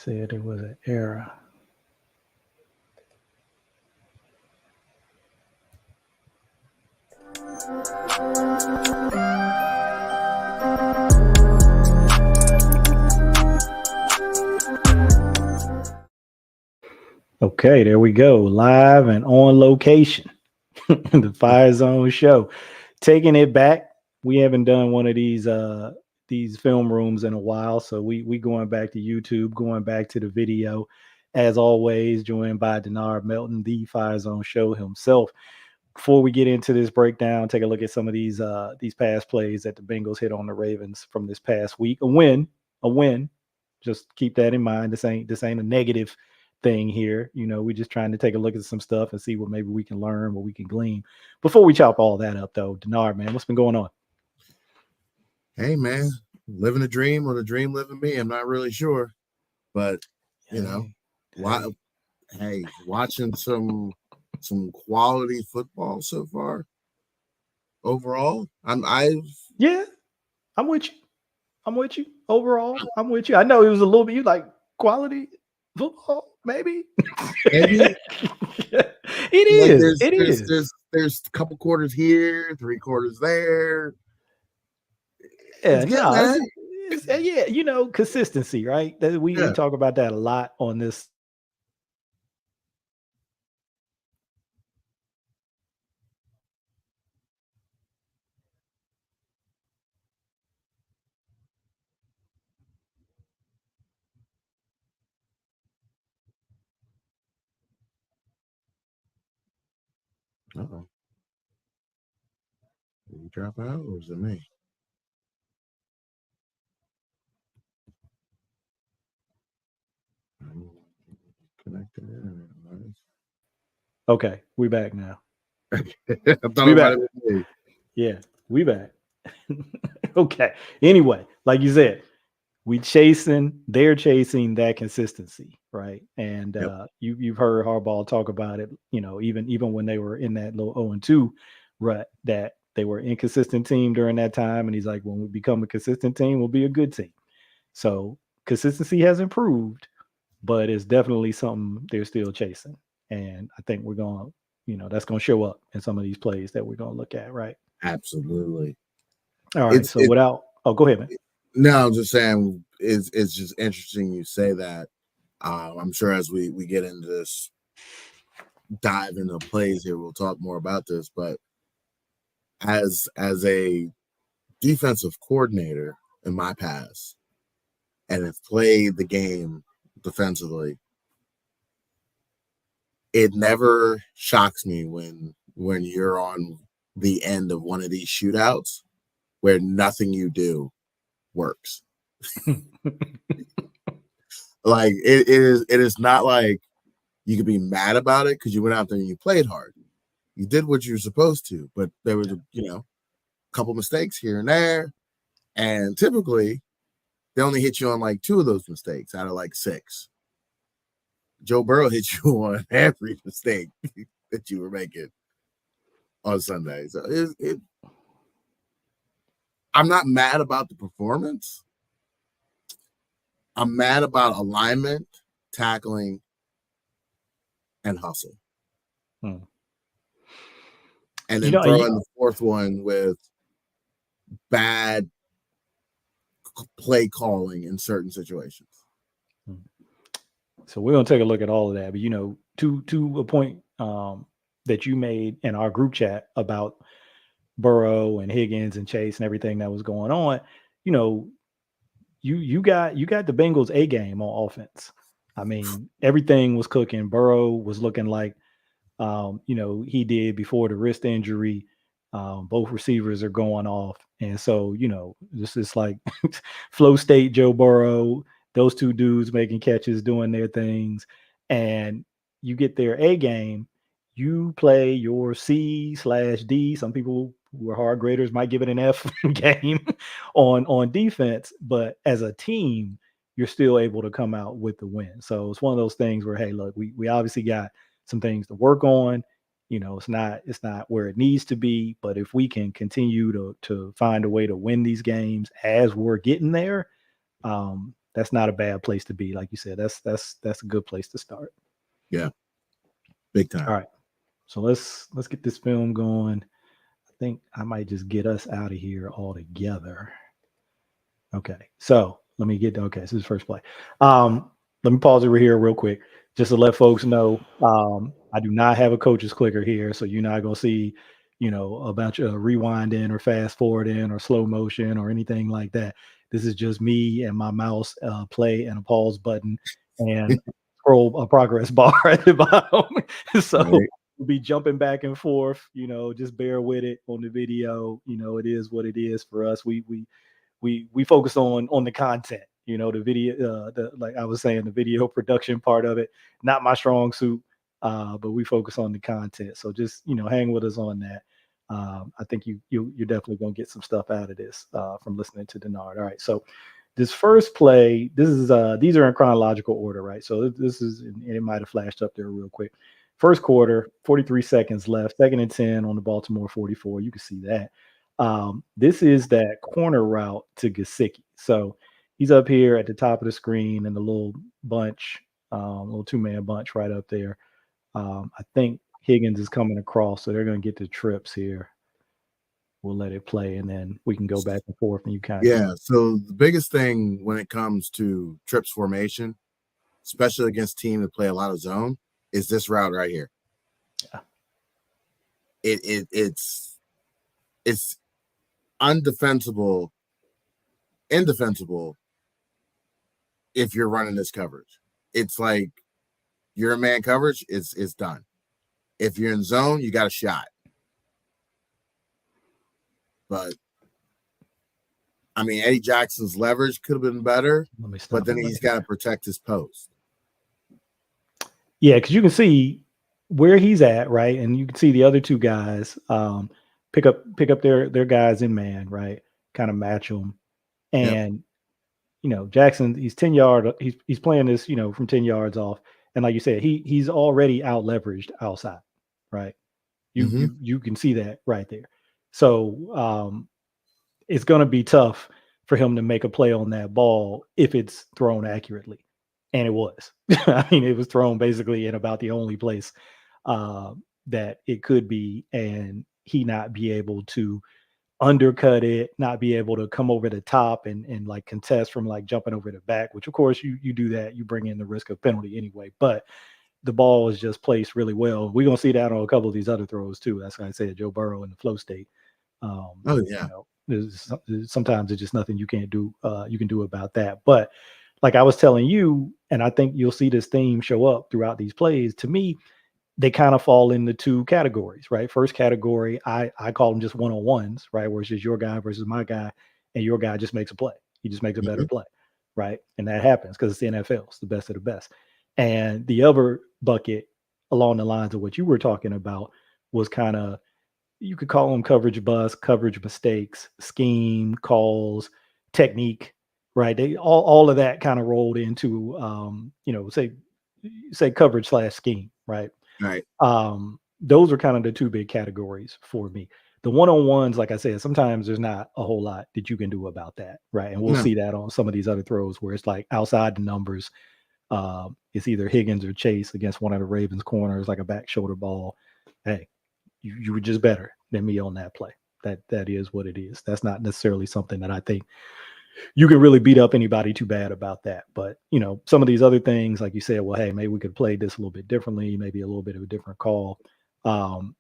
said it was an error. Okay, there we go. Live and on location. The Firezone show. Taking it back. We haven't done one of these film rooms in a while. So we going back to YouTube, going back to the video. As always, joined by Dennard Melton, the Firezone show himself. Before we get into this breakdown, take a look at some of these past plays that the Bengals hit on the Ravens from this past week. A win. Just keep that in mind. This ain't a negative thing here. We're just trying to take a look at some stuff and see what maybe we can learn, what we can glean. Before we chop all that up, though, Dennard, man, what's been going on? Hey, man, living a dream or the dream living me. I'm not really sure, but watching some quality football so far. Overall, I'm with you. Overall, I'm with you. I know it was a little bit. You like quality football, maybe. It is. There's a couple quarters here, 3 quarters there. Consistency, right? We talk about that a lot on this. Uh-oh. Did you drop out or was it me? I'm connected. Okay, we back now. we back. Yeah, we back. Okay. Anyway, like you said, they're chasing that consistency, right? And you've heard Harbaugh talk about it, even when they were in that little 0-2 rut, that they were an inconsistent team during that time. And he's like, when we become a consistent team, we'll be a good team. So consistency has improved, but it's definitely something they're still chasing. And I think we're going to, that's going to show up in some of these plays that we're going to look at, right? Absolutely. All right. Go ahead, man. No, I'm just saying it's just interesting you say that. I'm sure as we get into this, dive into plays here, we'll talk more about this. But as a defensive coordinator in my past, and have played the game defensively, it never shocks me when you're on the end of one of these shootouts where nothing you do works. Like it is not like you could be mad about it because you went out there and you played hard. You did what you were supposed to, but there was a couple mistakes here and there, and typically they only hit you on like 2 of those mistakes out of like 6. Joe Burrow hit you on every mistake that you were making on Sunday. So I'm not mad about the performance. I'm mad about alignment, tackling, and hustle. And then throwing the 4th one with bad play calling in certain situations. So we're going to take a look at all of that. But, to a point that you made in our group chat about Burrow and Higgins and Chase and everything that was going on, you got the Bengals A game on offense. I mean, everything was cooking. Burrow was looking like, he did before the wrist injury. Both receivers are going off. And so, this is like flow state Joe Burrow, those 2 dudes making catches, doing their things. And you get their A game, you play your C/D. Some people who are hard graders might give it an F game on defense. But as a team, you're still able to come out with the win. So it's one of those things where, hey, look, we obviously got some things to work on. It's not where it needs to be, but if we can continue to find a way to win these games as we're getting there, that's not a bad place to be. Like you said, that's a good place to start. Yeah, big time. All right, so let's get this film going. I think I might just get us out of here altogether. Okay, so let me get okay. So this is first play. Let me pause over here real quick just to let folks know. I do not have a coach's clicker here, so you're not gonna see, a bunch of rewinding or fast forwarding or slow motion or anything like that. This is just me and my mouse play and a pause button and scroll a progress bar at the bottom. So Right. we'll be jumping back and forth. Just bear with it on the video. It is what it is for us. We focus on the content, the video, like I was saying, the video production part of it, not my strong suit, but we focus on the content. So just, hang with us on that. I think you're definitely going to get some stuff out of this from listening to Dennard. All right. So this first play, these are in chronological order, right? So this is, and it might've flashed up there real quick. First quarter, 43 seconds left, 2nd and 10 on the Baltimore 44. You can see that. This is that corner route to Gesicki. So he's up here at the top of the screen in the little bunch, little 2-man bunch right up there. I think Higgins is coming across, so they're going to get the trips here. We'll let it play, and then we can go back and forth, and you kind of So the biggest thing when it comes to trips formation, especially against teams that play a lot of zone, is this route right here. Yeah. It's indefensible if you're running this coverage. It's like you're a man coverage, it's done. If you're in zone, you got a shot. But I mean, Eddie Jackson's leverage could have been better, but then he's got to protect his post. Yeah, because you can see where he's at, right? And you can see the other two guys pick up their guys in man, right? Kind of match them. And Jackson, he's 10 yard, he's playing this, from 10 yards off. And like you said, he's already out leveraged outside, right? You can see that right there. So it's going to be tough for him to make a play on that ball if it's thrown accurately. And it was. I mean, it was thrown basically in about the only place that it could be, and he not be able to undercut it, not be able to come over the top and like contest from like jumping over the back, which of course you do that, you bring in the risk of penalty anyway. But the ball is just placed really well. We're gonna see that on a couple of these other throws too. That's why I said Joe Burrow in the flow state. Sometimes it's just nothing you can't do. You can do about that. But like I was telling you, and I think you'll see this theme show up throughout these plays. To me, they kind of fall into two categories, right? First category, I call them just one-on-ones, right? Where it's just your guy versus my guy, and your guy just makes a play. He just makes a better play, right? And that happens because it's the NFL. It's the best of the best. And the other bucket along the lines of what you were talking about was kind of, you could call them coverage bust, coverage mistakes, scheme, calls, technique, right? They all of that kind of rolled into, say coverage / scheme, right? Right. Those are kind of the two big categories for me. The one-on-ones, like I said, sometimes there's not a whole lot that you can do about that, right? And we'll see that on some of these other throws where it's like outside the numbers. It's either Higgins or Chase against one of the Ravens corners, like a back shoulder ball. Hey, you were just better than me on that play. That is what it is. That's not necessarily something that I think you can really beat up anybody too bad about that. But, some of these other things, like you said, well, hey, maybe we could play this a little bit differently, maybe a little bit of a different call. And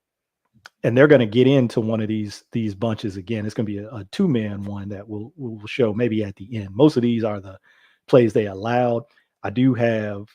they're going to get into one of these bunches again. It's going to be a 2-man one that we'll show maybe at the end. Most of these are the plays they allowed. I do have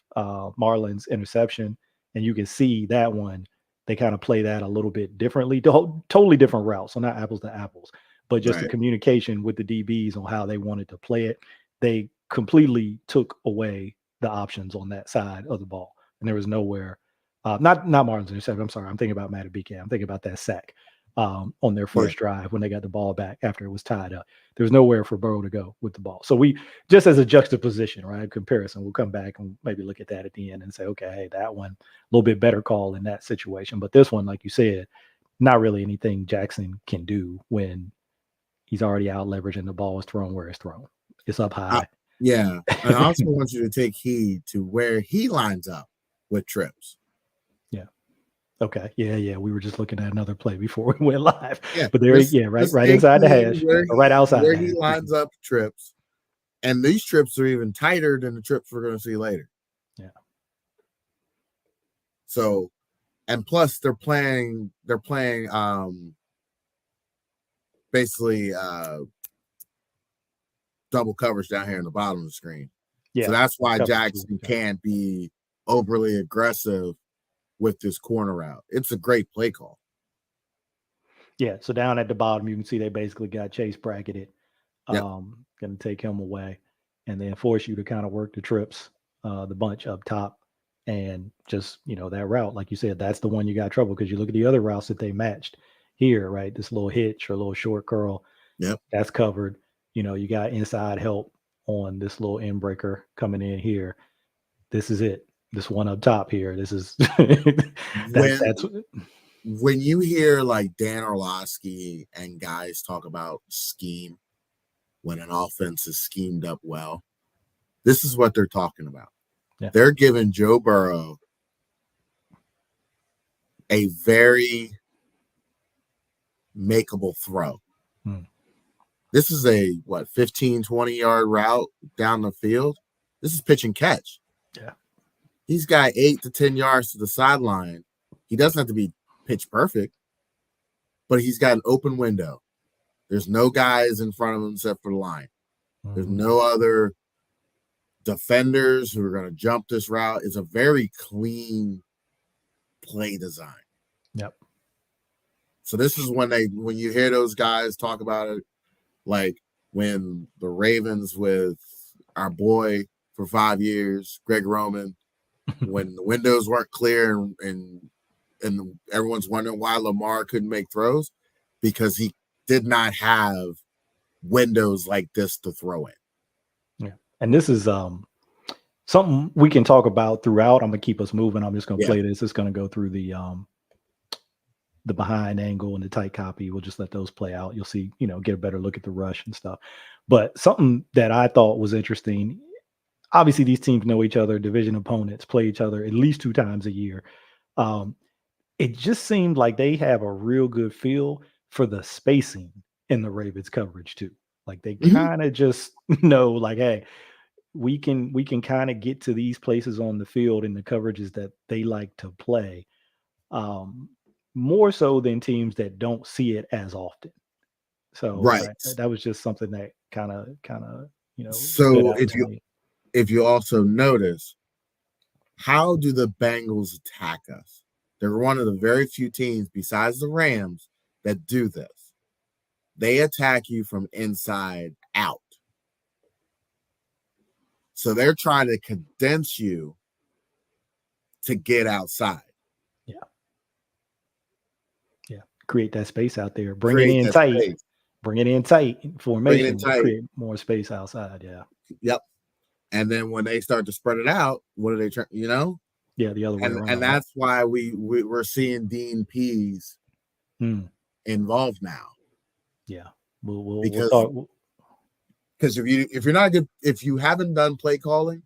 Marlon's interception, and you can see that one. They kind of play that a little bit differently, totally different route. So not apples to apples, but just the communication with the DBs on how they wanted to play it. They completely took away the options on that side of the ball. And there was nowhere, not Martin's interception. I'm sorry. I'm thinking about Matt BK. I'm thinking about that sack on their first drive when they got the ball back after it was tied up. There's nowhere for Burrow to go with the ball. So we, just as a juxtaposition, right, comparison, we'll come back and maybe look at that at the end and say, okay, hey, that one, a little bit better call in that situation. But this one, like you said, not really anything Jackson can do when he's already out leveraging the ball is thrown where it's thrown. It's up high. Yeah. And I also want you to take heed to where he lines up with trips. Yeah. Okay. Yeah. We were just looking at another play before we went live. Yeah. But there, right Take inside the heed hash, or right outside where the he hash. lines up trips. And these trips are even tighter than the trips we're going to see later. Yeah. So, and plus they're playing basically double coverage down here in the bottom of the screen. Yeah. So that's why Jackson can't be overly aggressive with this corner route. It's a great play call. Yeah. So down at the bottom, you can see they basically got Chase bracketed. Yep. Going to take him away and then force you to kind of work the trips, the bunch up top, and just, that route, like you said, that's the one you got trouble, because you look at the other routes that they matched here, right? This little hitch or little short curl. Yep. That's covered. You got inside help on this little end breaker coming in here. This is it. This one up top here. This is that's when you hear like Dan Orlovsky and guys talk about scheme, when an offense is schemed up well, this is what they're talking about. Yeah. They're giving Joe Burrow a very makeable throw. This is a 15, 20-yard route down the field. This is pitch and catch. Yeah. He's got 8 to 10 yards to the sideline. He doesn't have to be pitch perfect, but he's got an open window. There's no guys in front of him except for the line. There's no other defenders who are going to jump this route. It's a very clean play design. Yep. So this is when you hear those guys talk about it, like when the Ravens with our boy for 5 years, Greg Roman, when the windows weren't clear and everyone's wondering why Lamar couldn't make throws, because he did not have windows like this to throw in. Yeah. And this is something we can talk about throughout. I'm gonna keep us moving. I'm just gonna play this. It's gonna go through the behind angle and the tight copy. We'll just let those play out. You'll see, get a better look at the rush and stuff. But something that I thought was interesting, obviously these teams know each other, division opponents play each other at least 2 times a year. It just seemed like they have a real good feel for the spacing in the Ravens coverage too. Like they kind of just know, like, hey, we can kind of get to these places on the field in the coverages that they like to play. More so than teams that don't see it as often. So that was just something that kind of So if you also notice, how do the Bengals attack us? They're one of the very few teams besides the Rams that do this. They attack you from inside out. So they're trying to condense you to get outside. Yeah. Create that space out there. Bring it in tight. Space. Bring it in tight formation. Create more space outside. Yeah. Yep. And then when they start to spread it out, what are they trying? Yeah, the other way around. And that's why we're seeing Dean Pease involved now. Yeah. We'll talk. Because if you haven't done play calling,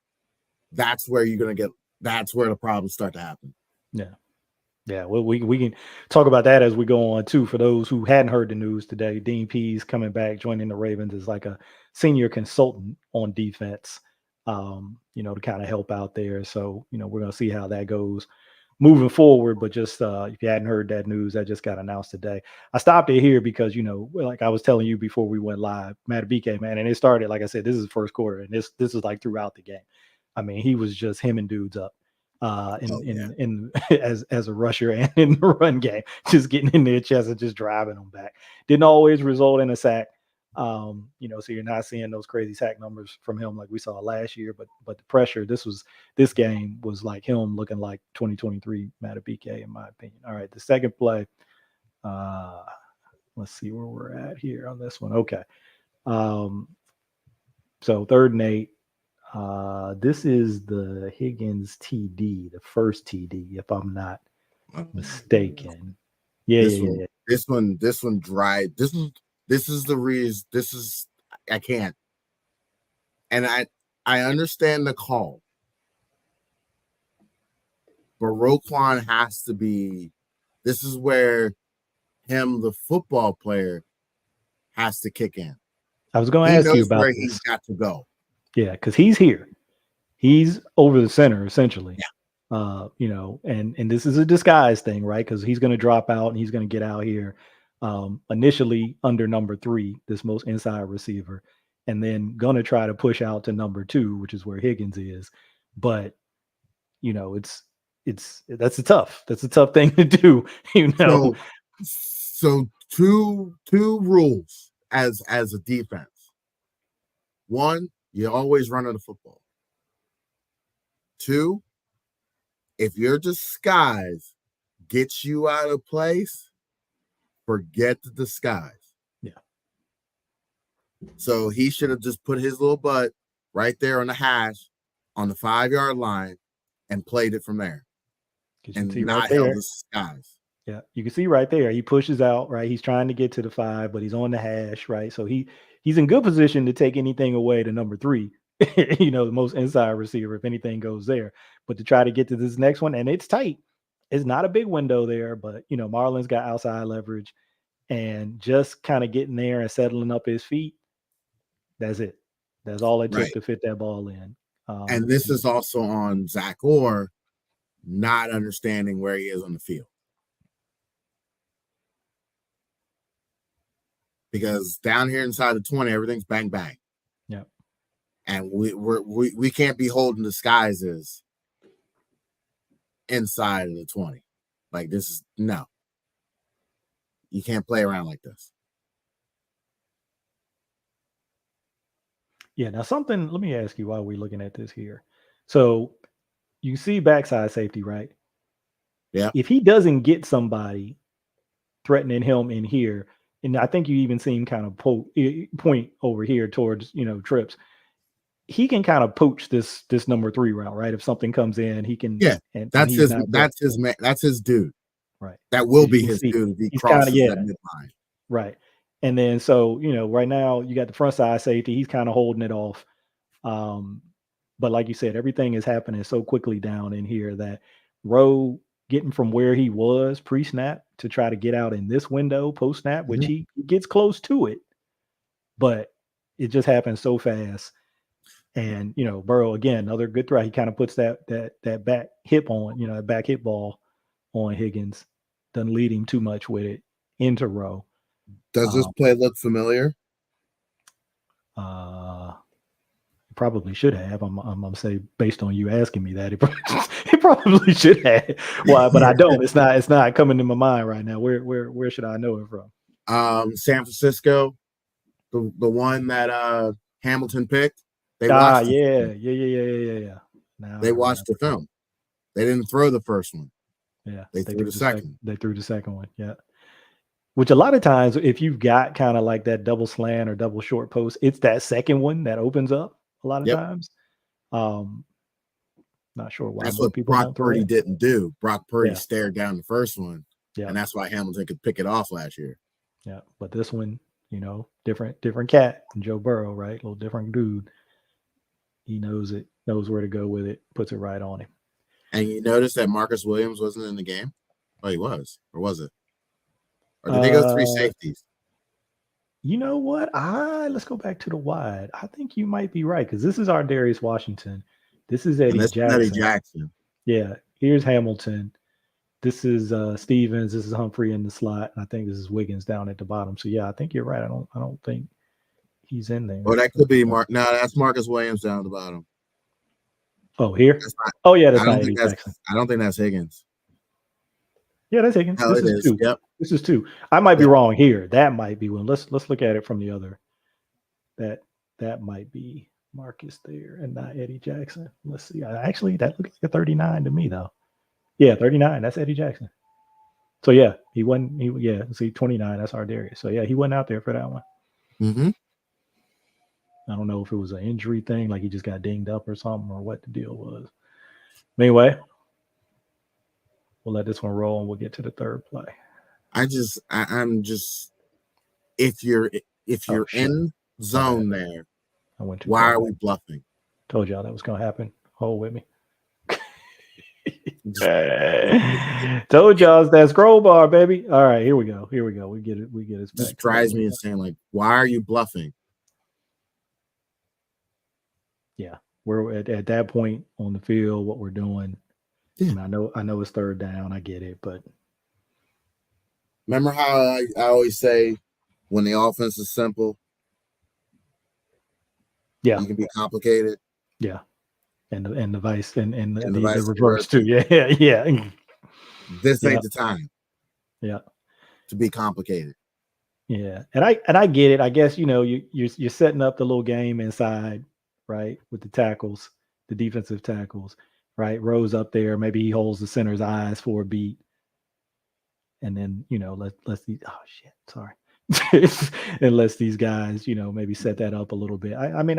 that's where the problems start to happen. Yeah. Yeah, well, we can talk about that as we go on too. For those who hadn't heard the news today, Dean Pease coming back, joining the Ravens as like a senior consultant on defense, to kind of help out there. So, we're going to see how that goes moving forward. But just if you hadn't heard that news, that just got announced today. I stopped it here because, like I was telling you before we went live, Madubuike, man, and it started, like I said, this is the first quarter, and this is like throughout the game. I mean, he was just hemming dudes up. In as a rusher and in the run game, just getting in their chest and just driving them back. Didn't always result in a sack. So you're not seeing those crazy sack numbers from him like we saw last year, but the pressure, this game was like him looking like 2023 Madubuike, in my opinion. All right, the second play. Let's see where we're at here on this one. Okay. So 3rd and 8. This is the Higgins TD, the first TD, if I'm not mistaken. This one dry. This is the reason. I can't. And I understand the call, but Roquan has to be. This is where the football player, has to kick in. I was going to He ask you knows about where this. he's got to go. Yeah, because he's here. He's over the center essentially. Yeah. And this is a disguise thing, right? Because he's going to drop out and he's going to get out here initially under number 3, this most inside receiver, and then going to try to push out to number 2, which is where Higgins is. But that's a tough thing to do. So two rules as a defense. One, you always run on the football. 2, if your disguise gets you out of place, forget the disguise. Yeah. So he should have just put his little butt right there on the hash on the 5-yard line and played it from there. And not held the disguise. Yeah, you can see right there. He pushes out, right? He's trying to get to the 5, but he's on the hash, right? So he's in good position to take anything away to number 3, the most inside receiver, if anything goes there. But to try to get to this next one, and it's tight. It's not a big window there, but Marlon's got outside leverage, and just kind of getting there and settling up his feet. That's it. That's all it took to fit that ball in. And this is also on Zach Orr not understanding where he is on the field. Because down here inside the 20, everything's bang bang. Yeah. And we can't be holding disguises inside of the 20. Like, this is no. You can't play around like this. Yeah. Now let me ask you while we're looking at this here. So you see backside safety, right? Yeah. If he doesn't get somebody threatening him in here, and I think you even see him kind of point over here towards, trips. He can kind of poach this number 3 route, right? If something comes in, he can. Yeah, that's his dude. Right. That will be his dude if he crosses that midline. Right. And then so, right now you got the front side safety. He's kind of holding it off. But like you said, everything is happening so quickly down in here that Rowe getting from where he was pre-snap to try to get out in this window post-snap, which he gets close to it, but it just happens so fast. And Burrow, again, another good throw. He kind of puts that back hip on, that back hip ball on Higgins, doesn't lead him too much with it into Rowe. Does this play look familiar? Probably should have. I'm gonna say, based on you asking me that, it probably should have. Why? But I don't. It's not coming to my mind right now. Where should I know it from? San Francisco, the one that Hamilton picked. They yeah. Now they watched the film. They didn't throw the first one. Yeah, they threw the second. They threw the second one. Yeah. Which a lot of times, if you've got kind of like that double slant or double short post, it's that second one that opens up a lot of times. Not sure why. That's what Brock Purdy didn't do. Brock Purdy stared down the first one, and that's why Hamilton could pick it off last year. Yeah, but this one, different cat than Joe Burrow, right? A little different dude. He knows where to go with it, puts it right on him. And you notice that Marcus Williams wasn't in the game? Oh, he was. Or was it? Or did they go 3 safeties? You know what? Let's go back to the wide. I think you might be right, because this is our Darius Washington. This is Eddie Jackson. Yeah. Here's Hamilton. This is Stevens. This is Humphrey in the slot. And I think this is Wiggins down at the bottom. So yeah, I think you're right. I don't think he's in there. Well, that could be that's Marcus Williams down at the bottom. Oh, here? That's not Eddie Jackson. I don't think that's Higgins. Yeah, that's Higgins. Hell, this is 2. Yep. This is 2. I might be wrong here. That might be one. Let's look at it from the other. That might be Marcus there and not Eddie Jackson. Let's see. Actually, that looks like a 39 to me, though. Yeah, 39. That's Eddie Jackson. So yeah, he wasn't. See, 29. That's our Darius. So yeah, he wasn't out there for that one. Mm-hmm. I don't know if it was an injury thing, like he just got dinged up or something, or what the deal was. But anyway, we'll let this one roll and we'll get to the third play. I'm just if you're in zone there, why are we bluffing? Told y'all that was gonna happen. Hold with me. Told y'all it's that scroll bar, baby. All right, here we go. Here we go. We get it. We get it. Just drives me insane. Like, why are you bluffing? Yeah, we're at that point on the field. What we're doing. Yeah. I mean, I know it's third down. I get it, but remember how I always say, when the offense is simple, yeah, you can be complicated. Yeah, and the vice and the the vice reverse versa. too. Yeah. This ain't the time. Yeah, to be complicated. Yeah, and I get it. I guess you're setting up the little game inside, right, with the tackles, the defensive tackles, right. Rose up there. Maybe he holds the center's eyes for a beat, and then let's these. Oh shit, sorry. And lets these guys maybe set that up a little bit. I mean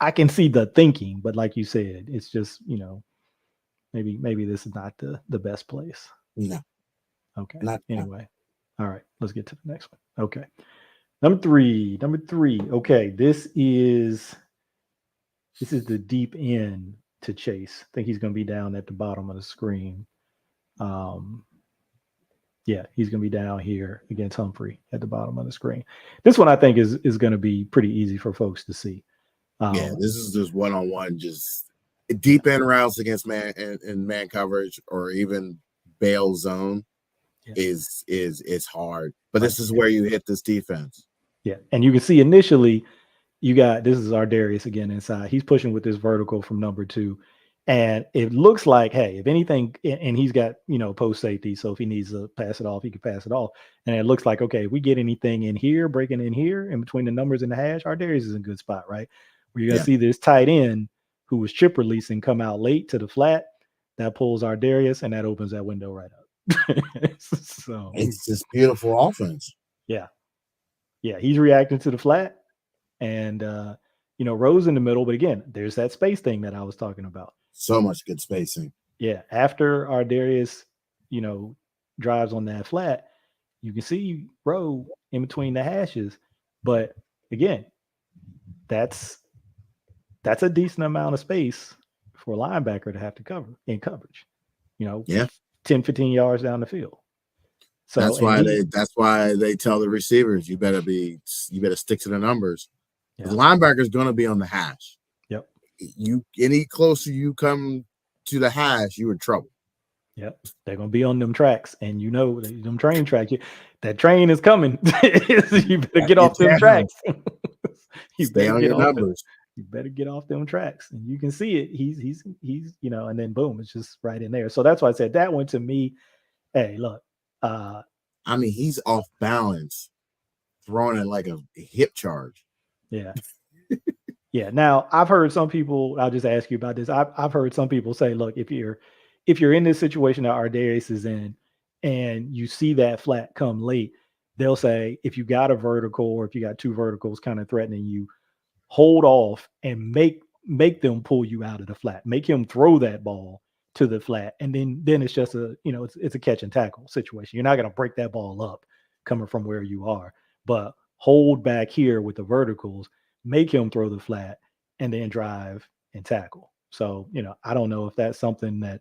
I can see the thinking, but like you said, it's just maybe this is not the best place. No. Okay. Not anyway. All right, let's get to the next one. Okay. Number three. Okay, this is the deep end to Chase. I think he's going to be down at the bottom of the screen. Yeah, he's going to be down here against Humphrey at the bottom of the screen. This one I think is going to be pretty easy for folks to see. Yeah, this is just one-on-one, just deep end routes against man and man coverage, or even bail zone is hard. But this is where you hit this defense. Yeah, and you can see initially this is Ardarius again inside. He's pushing with this vertical from number 2. And it looks like, hey, if anything, and he's got, post safety. So if he needs to pass it off, he can pass it off. And it looks like, okay, if we get anything in here, breaking in here, in between the numbers and the hash, Ardarius is in a good spot, right? Where you're going to see this tight end who was chip releasing come out late to the flat. That pulls Ardarius, and that opens that window right up. So it's this beautiful offense. Yeah. Yeah, he's reacting to the flat. And, Rose in the middle. But again, there's that space thing that I was talking about. So much good spacing. Yeah. After Ardarius, drives on that flat, you can see Rowe in between the hashes. But again, that's a decent amount of space for a linebacker to have to cover in coverage, 10, 15 yards down the field. So that's why they tell the receivers, you better stick to the numbers. The linebacker is going to be on the hash. Yep. Any closer you come to the hash, you're in trouble. Yep. They're going to be on them tracks, and them train tracks. That train is coming. You better get off them tracks. Stay on your numbers. You better get off them tracks, and you can see it. He's and then boom, it's just right in there. So that's why I said that one to me. Hey, look. I mean, he's off balance, throwing it like a hip charge. Yeah. Yeah. Now I've heard some people, I'll just ask you about this. I've heard some people say, look, if you're in this situation that Ardarius is in and you see that flat come late, they'll say, if you got a vertical or if you got two verticals kind of threatening you, hold off and make them pull you out of the flat, make him throw that ball to the flat. And then it's just it's a catch and tackle situation. You're not going to break that ball up coming from where you are, but hold back here with the verticals, make him throw the flat, and then drive and tackle. So, I don't know if that's something that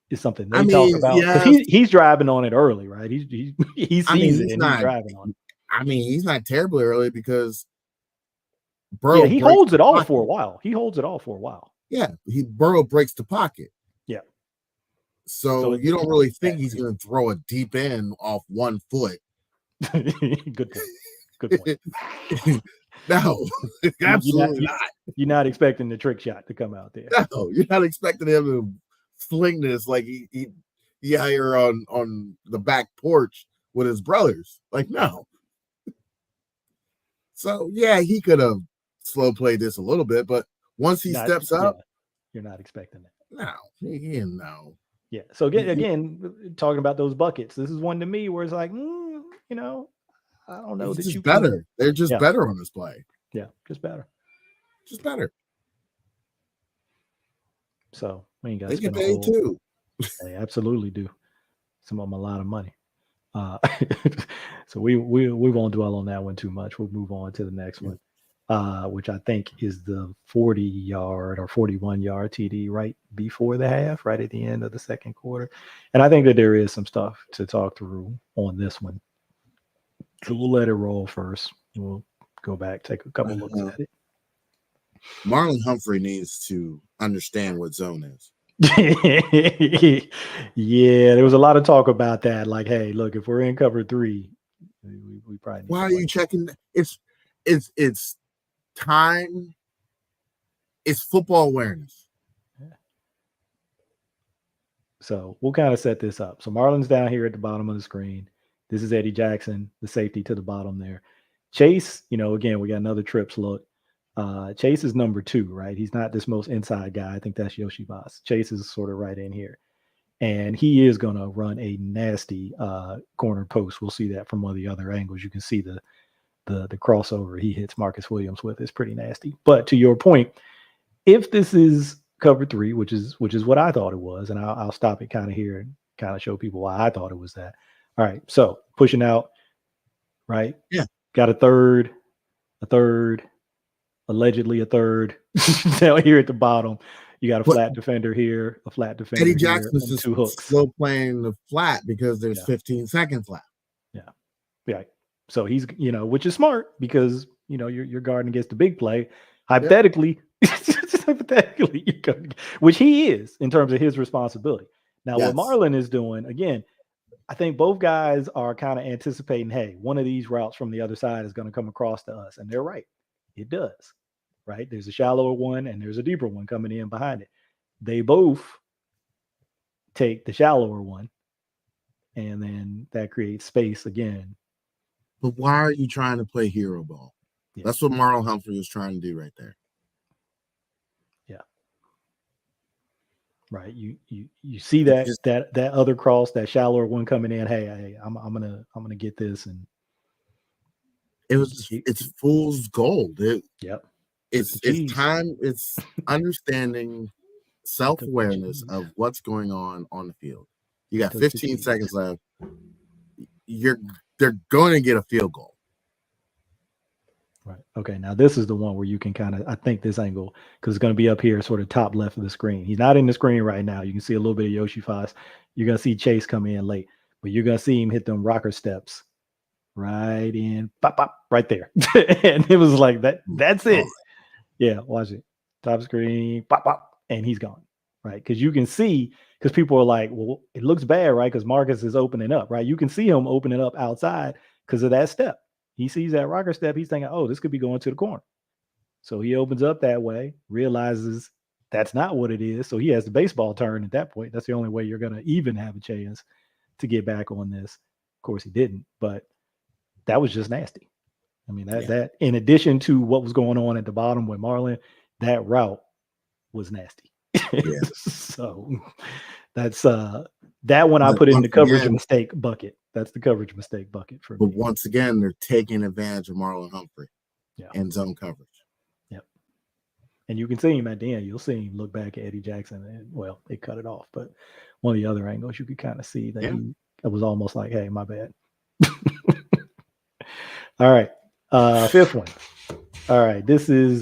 is something they talk about. Yeah. He's driving on it early, right? He sees it and he's driving on it. I mean, he's not terribly early because Burrow he holds it all for a while. Yeah, Burrow breaks the pocket. Yeah. So you don't really think he's going to throw a deep end off 1 foot. Good point. No, absolutely not. You're not expecting the trick shot to come out there. No, you're not expecting him to fling this like he here on the back porch with his brothers. Like, no. So yeah, he could have slow played this a little bit, but once he steps up, you're not expecting that. No. Yeah. So again, talking about those buckets, this is one to me where it's like, I don't know. It's just better. They're just better on this play. Yeah, just better. Just better. So we ain't got. They get paid too. They absolutely do. Some of them a lot of money. So we won't dwell on that one too much. We'll move on to the next one. which I think is the 40-yard or 41-yard TD right before the half, right at the end of the second quarter. And I think that there is some stuff to talk through on this one. So we'll let it roll first. We'll go back, take a couple looks at it. Marlon Humphrey needs to understand what zone is. Yeah, there was a lot of talk about that. Like, hey, look, if we're in cover 3, we probably need Why are you checking? It's time. It's football awareness. So we'll kind of set this up. So Marlon's down here at the bottom of the screen. This is Eddie Jackson, the safety to the bottom there. Chase, again, we got another trips look. Chase is number 2, right? He's not this most inside guy. I think that's Wk5. Chase is sort of right in here. And he is going to run a nasty corner post. We'll see that from one of the other angles. You can see the crossover he hits Marcus Williams with is pretty nasty. But to your point, if this is cover 3, which is what I thought it was, and I'll stop it kind of here and kind of show people why I thought it was that. All right, so pushing out, right? Yeah. Got a third, allegedly a third down here at the bottom. You got a flat defender here, a flat defender Eddie here, Jackson is 2 hooks. slow playing the flat because there's 15 seconds left. Yeah. So he's, which is smart because, you're guarding against the big play. Hypothetically, which he is in terms of his responsibility. Now, what Marlon is doing, again, I think both guys are kind of anticipating, hey, one of these routes from the other side is going to come across to us. And they're right. It does, right? There's a shallower one and there's a deeper one coming in behind it. They both take the shallower one, and then that creates space again. But why are you trying to play hero ball? Yeah. That's what Marlon Humphrey was trying to do right there. Yeah. Right. You see that other cross, that shallower one coming in. Hey, I'm gonna get this, and it's fool's gold. It's time. It's understanding self-awareness of what's going on the field. You got 15 seconds left. They're going to get a field goal. Right. Okay. Now this is the one where you can kind of, I think this angle, because it's going to be up here, sort of top left of the screen. He's not in the screen right now. You can see a little bit of Wk5. You're going to see Chase come in late, but you're going to see him hit them rocker steps right in, pop, pop, right there. And it was like that. That's it. Yeah. Watch it. Top screen, pop, pop, and he's gone. Right. Because you can see, because people are like, well, it looks bad, right? Because Marcus is opening up, right? You can see him opening up outside because of that step. He sees that rocker step. He's thinking, oh, this could be going to the corner. So he opens up that way, realizes that's not what it is. So he has the baseball turn at that point. That's the only way you're going to even have a chance to get back on this. Of course, he didn't, but that was just nasty. I mean, that in addition to what was going on at the bottom with Marlon, that route was nasty. Yeah. So that's that one I put in the coverage mistake bucket. That's the coverage mistake bucket for me. But once again, they're taking advantage of Marlon Humphrey and zone coverage. Yep. And you can see him at the end. You'll see him look back at Eddie Jackson, and well, they cut it off. But one of the other angles, you could kind of see that it was almost like, hey, my bad. All right. Fifth one. All right. This is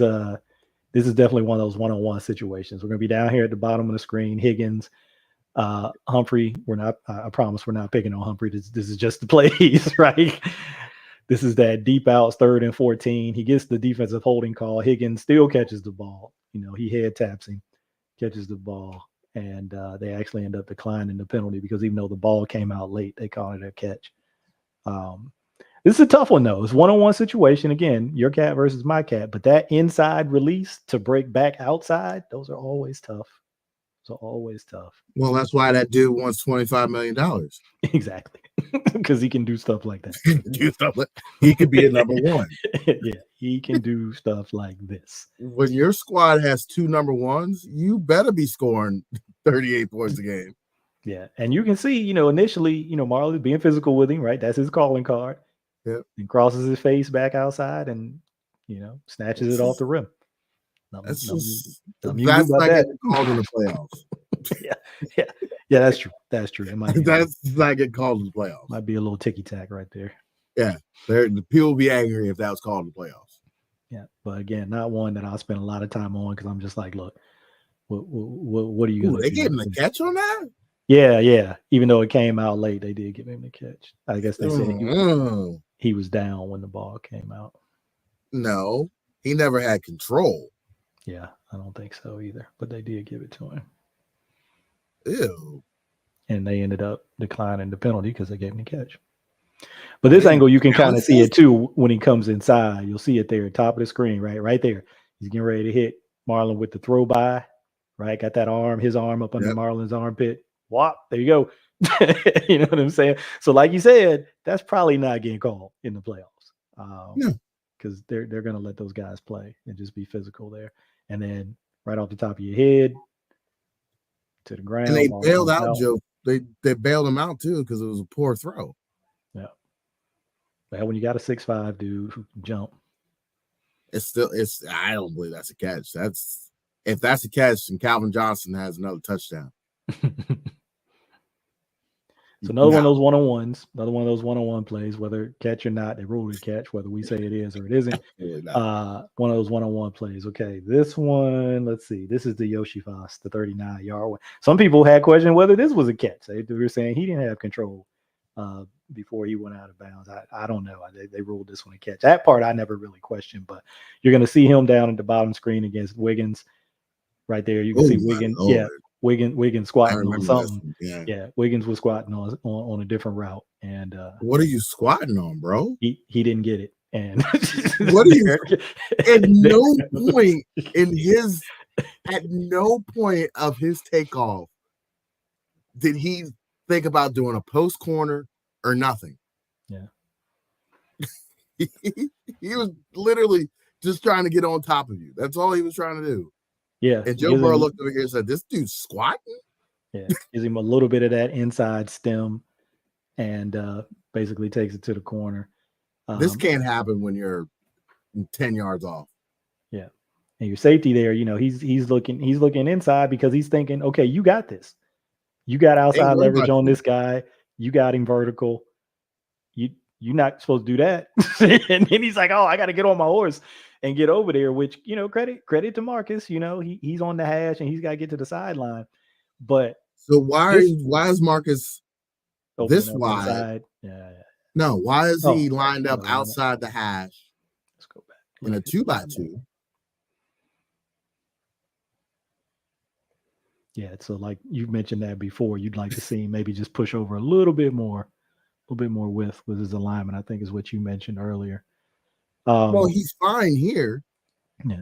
definitely one of those one-on-one situations. We're going to be down here at the bottom of the screen. Higgins, Humphrey. I promise we're not picking on Humphrey. This is just the plays, right? This is that deep outs, 3rd and 14. He gets the defensive holding call. Higgins still catches the ball. He head taps him, catches the ball, and they actually end up declining the penalty because even though the ball came out late, they called it a catch. This is a tough one, though. It's one-on-one situation. Again, your cat versus my cat. But that inside release to break back outside, those are always tough. Well, that's why that dude wants $25 million. Exactly. Because he can do stuff like that. He could be a number one. Yeah, he can do stuff like this. When your squad has 2 number ones, you better be scoring 38 points a game. Yeah, and you can see, initially, Marley being physical with him, right? That's his calling card. Yep. And crosses his face back outside and, snatches it off the rim. That's not getting called in the playoffs. Yeah, that's true. That's true. That's not getting called in the playoffs. Might be a little ticky tack right there. Yeah, the people will be angry if that was called in the playoffs. Yeah, but again, not one that I'll spend a lot of time on because I'm just like, look, what are you Ooh, gonna they do? gave him the catch on that? Yeah. Even though it came out late, they did give him the catch. I guess they said Mm-hmm. he was down when the ball came out. No, he never had control. Yeah, I don't think so either. But they did give it to him. Ew. And they ended up declining the penalty because they gave him the catch. But this Wait, angle, you can kind of see analysis? it too when he comes inside. You'll see it there, top of the screen, right there. He's getting ready to hit Marlon with the throw by, right? Got that arm, his arm up under Yep. Marlon's armpit. Whop, there you go. You know what I'm saying? So, like you said, that's probably not getting called in the playoffs. No. Because they're going to let those guys play and just be physical there. And then right off the top of your head to the ground. And they ball bailed comes out Joe. They bailed him out too because it was a poor throw. Yeah. Well, when you got a 6'5" dude who can jump. I don't believe that's a catch. If that's a catch, then Calvin Johnson has another touchdown. So another one of those one-on-ones, another one of those one-on-one plays, whether catch or not, they rule it catch, whether we say it is or it isn't. One of those one-on-one plays. Okay, this one, let's see. This is the Wk5, the 39-yard one. Some people had questioned whether this was a catch. They were saying he didn't have control before he went out of bounds. I don't know. They ruled this one a catch. That part I never really questioned, but you're going to see him down at the bottom screen against Wiggins. Right there, you can see Wiggins. Yeah, Wiggins squatting on something. Yeah, Wiggins was squatting on a different route. And what are you squatting on, bro? He didn't get it. And what are you? At no point of his takeoff did he think about doing a post corner or nothing. Yeah, he was literally just trying to get on top of you. That's all he was trying to do. Yeah. And Joe Burrow looked over here and said, "This dude's squatting." Yeah, gives him a little bit of that inside stem, and basically takes it to the corner. This can't happen when you're 10 yards off. Yeah, and your safety there, he's looking inside because he's thinking, okay, you got this. You got outside leverage on this guy. You got him vertical. You're not supposed to do that. And then he's like, oh, I got to get on my horse and get over there, which, credit to Marcus, he's on the hash and he's got to get to the sideline. But so why is Marcus this wide? Inside? Yeah. No, why is he lined up outside the hash? Let's go back. In a 2x2. Yeah, so like you mentioned that before, you'd like to see him maybe just push over a little bit more width with his alignment, I think is what you mentioned earlier. Well, he's fine here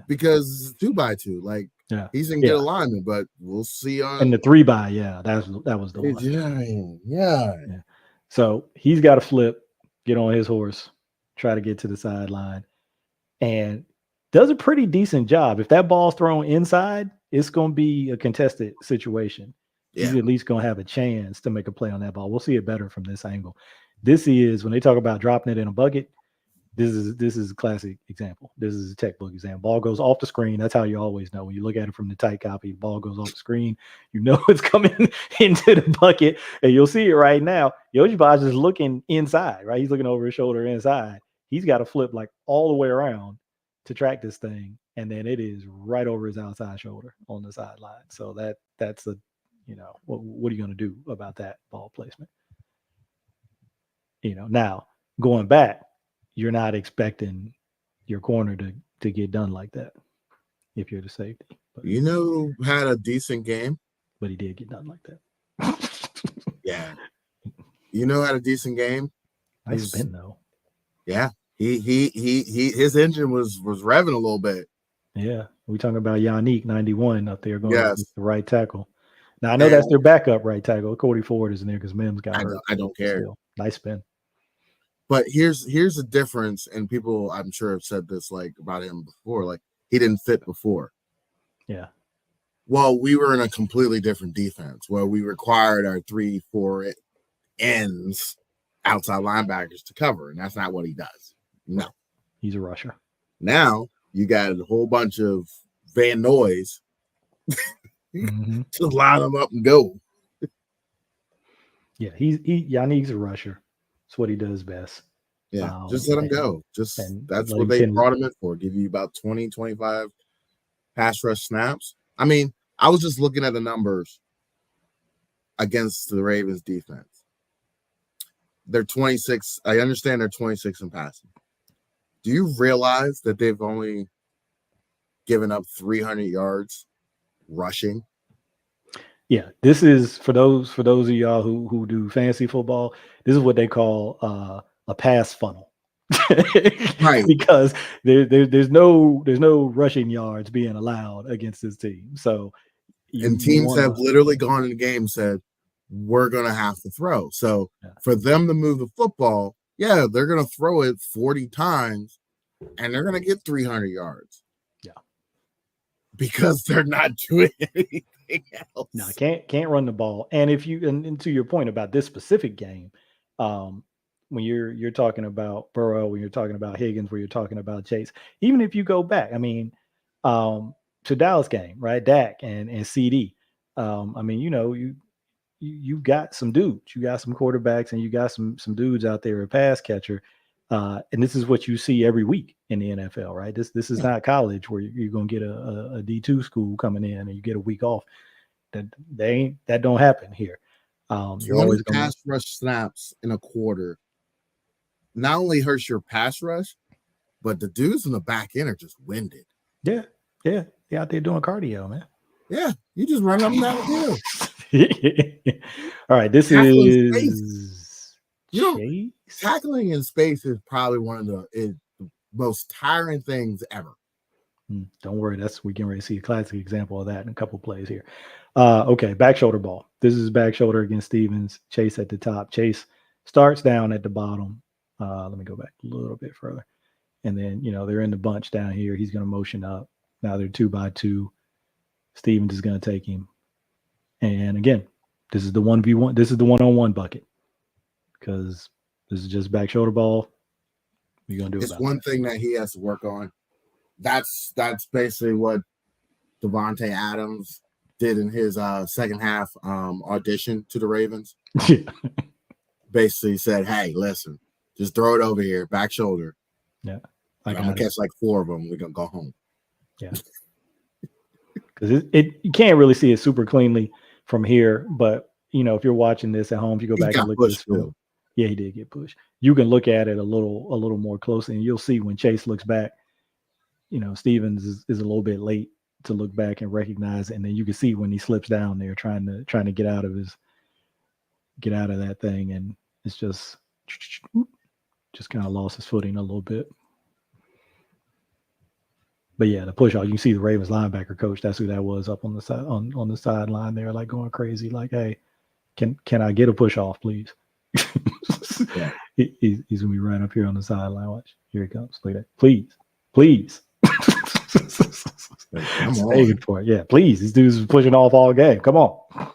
because it's 2x2. Like, he's in good alignment, but we'll see on. And the 3x, that was the one. Yeah. So he's got to flip, get on his horse, try to get to the sideline, and does a pretty decent job. If that ball's thrown inside, it's going to be a contested situation. He's at least going to have a chance to make a play on that ball. We'll see it better from this angle. This is when they talk about dropping it in a bucket. This is a classic example. This is a textbook example. Ball goes off the screen. That's how you always know. When you look at it from the tight copy, the ball goes off the screen. You know it's coming into the bucket, and you'll see it right now. Wk5 is looking inside, right? He's looking over his shoulder inside. He's got to flip like all the way around to track this thing, and then it is right over his outside shoulder on the sideline. So that's a, what are you going to do about that ball placement? Now going back, you're not expecting your corner to get done like that if you're the safety. But, had a decent game, but he did get done like that. Yeah, had a decent game. Nice spin though. Yeah, his engine was revving a little bit. Yeah, we talking about Yannick 91 up there going the right tackle. Now I know that's their backup right tackle. Cody Ford is in there because Mims got hurt. I don't care. Still, nice spin. But here's the difference, and people I'm sure have said this like about him before, like he didn't fit before. Yeah. Well, we were in a completely different defense where we required our 3-4 ends, outside linebackers to cover, and that's not what he does. No. He's a rusher. Now you got a whole bunch of Van Noys to line them up and go. Yeah, Yannick's a rusher. That's what he does best. Yeah, just let him go. Just that's what they brought him in for. Give you about 20, 25 pass rush snaps. I mean, I was just looking at the numbers against the Ravens defense. They're 26. I understand they're 26 in passing. Do you realize that they've only given up 300 yards rushing? Yeah, this is for those of y'all who do fantasy football. This is what they call a pass funnel, right? Because there's no rushing yards being allowed against this team. So teams have literally gone in the game and said we're going to have to throw. So for them to move the football, yeah, they're going to throw it 40 times, and they're going to get 300 yards. Yeah, because they're not doing anything else. No, can't run the ball. And if you and to your point about this specific game, when you're talking about Burrow, when you're talking about Higgins, when you're talking about Chase, even if you go back, I mean, to Dallas game, right? Dak and CD. I mean, you got some dudes, you got some quarterbacks, and you got some dudes out there, a pass catcher. And this is what you see every week in the NFL, right? This is not college where you're going to get a D2 school coming in and you get a week off. That don't happen here. You're always going pass rush snaps in a quarter. Not only hurts your pass rush, but the dudes in the back end are just winded. Yeah. They're out there doing cardio, man. Yeah, you just run up and down the field. All right, this is tackling in space is probably one of the most tiring things ever. Don't worry, we getting ready to see a classic example of that in a couple plays here. Okay, back shoulder ball. This is back shoulder against Stevens. Chase at the top. Chase starts down at the bottom. Let me go back a little bit further. And then, they're in the bunch down here. He's going to motion up. Now they're 2-by-2. Stevens is going to take him. And again, this is the 1v1. This is the one-on-one bucket because this is just back shoulder ball. You're going to do it's one thing that he has to work on. That's basically what Devontae Adams did in his second half audition to the Ravens. Yeah. Basically said, hey, listen, just throw it over here, back shoulder. Yeah. I'm going to catch like 4 of them. We're going to go home. Yeah. Because you can't really see it super cleanly from here. But, if you're watching this at home, if you go back and look at this film. Yeah, he did get pushed. You can look at it a little more closely, and you'll see when Chase looks back, Stevens is a little bit late to look back and recognize it. And then you can see when he slips down there trying to get out of that thing. And it's just kind of lost his footing a little bit. But yeah, the push off, you can see the Ravens linebacker coach. That's who that was up on the side on the sideline there, like going crazy, like, hey, can I get a push off, please? Yeah. He's gonna be right up here on the sideline. Watch, here he comes. Look at that. Please. Begging for it. Yeah, please. These dudes are pushing off all game. Come on.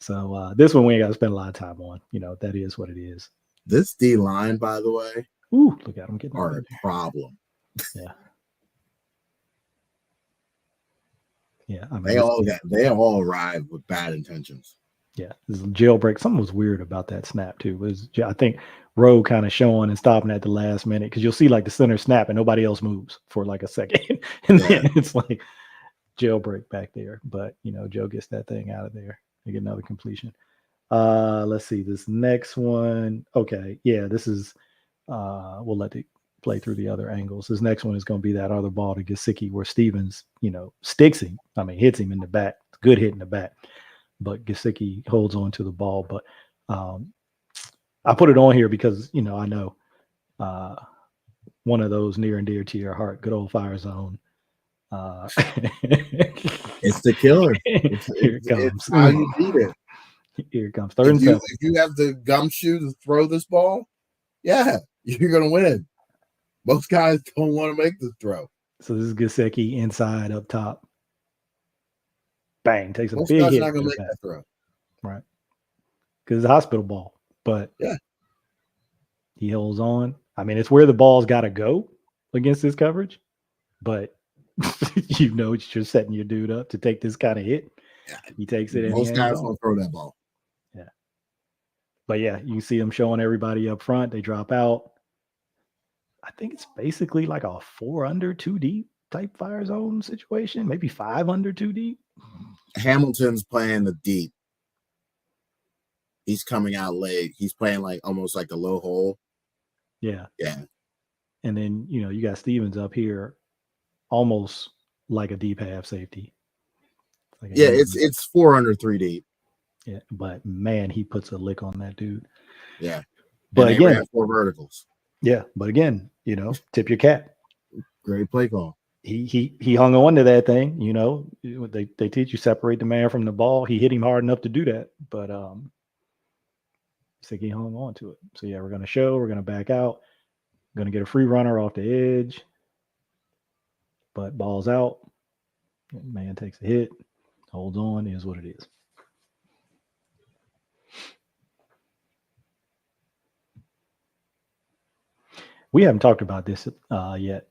So this one we ain't got to spend a lot of time on. That is what it is. This D line, by the way, look at them getting a problem. Yeah. Yeah, I mean, they all arrive with bad intentions. Yeah, this is a jailbreak. Something was weird about that snap too. I think Rowe kind of showing and stopping at the last minute because you'll see like the center snap and nobody else moves for like a second, and then it's like jailbreak back there. But Joe gets that thing out of there. They get another completion. Let's see this next one. Okay, yeah, this is. We'll let it play through the other angles. This next one is going to be that other ball to Gesicki where Stevens, sticks him. I mean, hits him in the back. Good hit in the back. But Gesicki holds on to the ball. But I put it on here because, I know one of those near and dear to your heart, good old Firezone. It's the killer. Here it comes. It's how you beat it. Here it comes. 3rd and 7. If you have the gumshoe to throw this ball, yeah, you're going to win. Most guys don't want to make the throw. So this is Gesicki inside up top. Bang, takes a Most big guys hit. are not going to make that throw. Right. Because it's a hospital ball. But yeah, he holds on. I mean, it's where the ball's got to go against this coverage. But you're setting your dude up to take this kind of hit. Yeah. He takes it. Most guys won't throw that ball. Yeah. But yeah, you can see them showing everybody up front. They drop out. I think it's basically like a 4 under 2 deep type fire zone situation, maybe 5 under 2 deep. Hamilton's playing the deep. He's coming out late. He's playing like almost like the low hole. Yeah. Yeah. And then, you got Stevens up here almost like a deep half safety. Like yeah, it's 4 under 3 deep. Yeah, but man, he puts a lick on that dude. Yeah. But again, ran 4 verticals. Yeah, but again, tip your cap. Great play call. He hung on to that thing, They teach you separate the man from the ball. He hit him hard enough to do that, but I think he hung on to it. So yeah, we're gonna back out. Gonna get a free runner off the edge, but ball's out. Man takes a hit, holds on, is what it is. We haven't talked about this yet,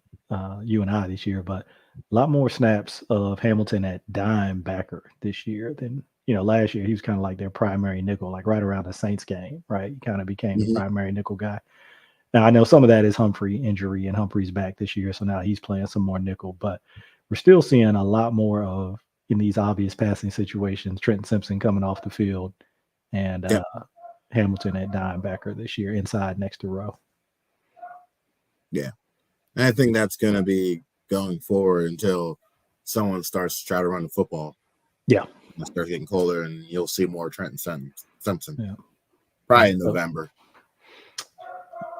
you and I this year, but a lot more snaps of Hamilton at dime backer this year than last year. He was kind of like their primary nickel, like right around the Saints game, right? He kind of became the primary nickel guy. Now I know some of that is Humphrey injury, and Humphrey's back this year, so now he's playing some more nickel. But we're still seeing a lot more of, in these obvious passing situations, Trenton Simpson coming off the field, and Hamilton at dime backer this year, inside next to Rowe. Yeah, and I think that's going to be going forward until someone starts to try to run the football. Yeah, it starts getting colder, and you'll see more Trenton Simpson. Yeah, probably in November.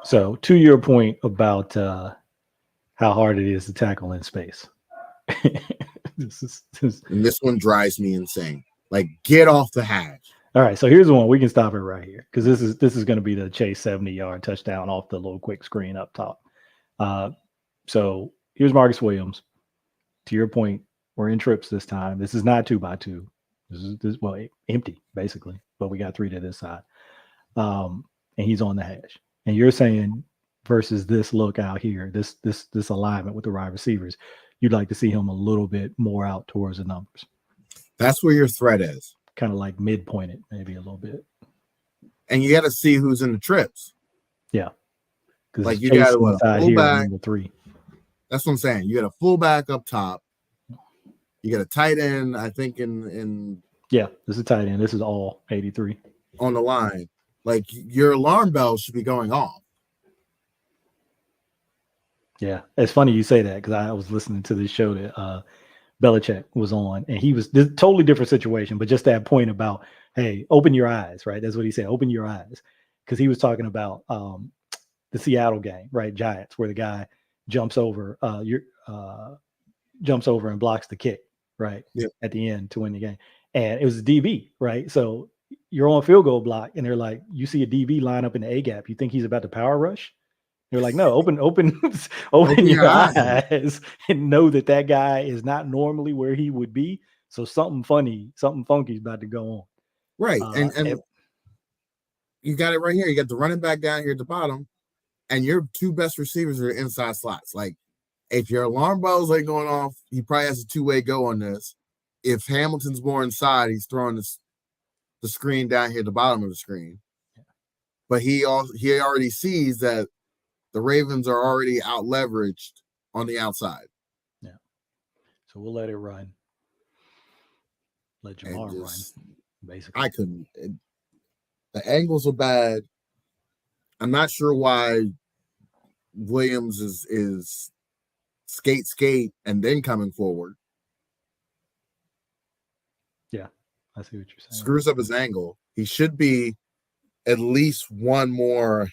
So, to your point about how hard it is to tackle in space, and this one drives me insane. Like, get off the hash. All right, so here's the one. We can stop it right here because this is going to be the Chase 70-yard touchdown off the little quick screen up top. So here's Marcus Williams. To your point, we're in trips this time. This is not 2x2. This is empty basically, but we got 3 to this side. And he's on the hash. And you're saying versus this look out here, this alignment with the wide receivers, you'd like to see him a little bit more out towards the numbers. That's where your threat is. Kind of like midpointed, maybe a little bit. And you got to see who's in the trips. Yeah. Like you got a fullback. 3. That's what I'm saying. You got a fullback up top. You got a tight end, I think, in yeah, this is tight end. This is all 83 on the line. Like your alarm bells should be going off. Yeah, it's funny you say that because I was listening to this show that Belichick was on, and he was this totally different situation, but just that point about, hey, open your eyes, right? That's what he said, open your eyes, because he was talking about the Seattle game, right? Giants, where the guy jumps over and blocks the kick, right? Yeah. At the end to win the game. And it was a DB, right? So you're on field goal block, and they're like, you see a DB line up in the A gap. You think he's about to power rush? They're like, no, open your eyes and know that guy is not normally where he would be. So something funky is about to go on. Right. And you got it right here. You got the running back down here at the bottom, and your 2 best receivers are inside slots. Like, if your alarm bells ain't going off, he probably has a 2-way go on this. If Hamilton's more inside, he's throwing the screen down here at the bottom of the screen. But he already sees that the Ravens are already out leveraged on the outside. Yeah. So we'll let it run. Let Jamar run. Basically. I couldn't. The angles are bad. I'm not sure why Williams is skate and then coming forward. Yeah, I see what you're saying. Screws up his angle. He should be at least one more.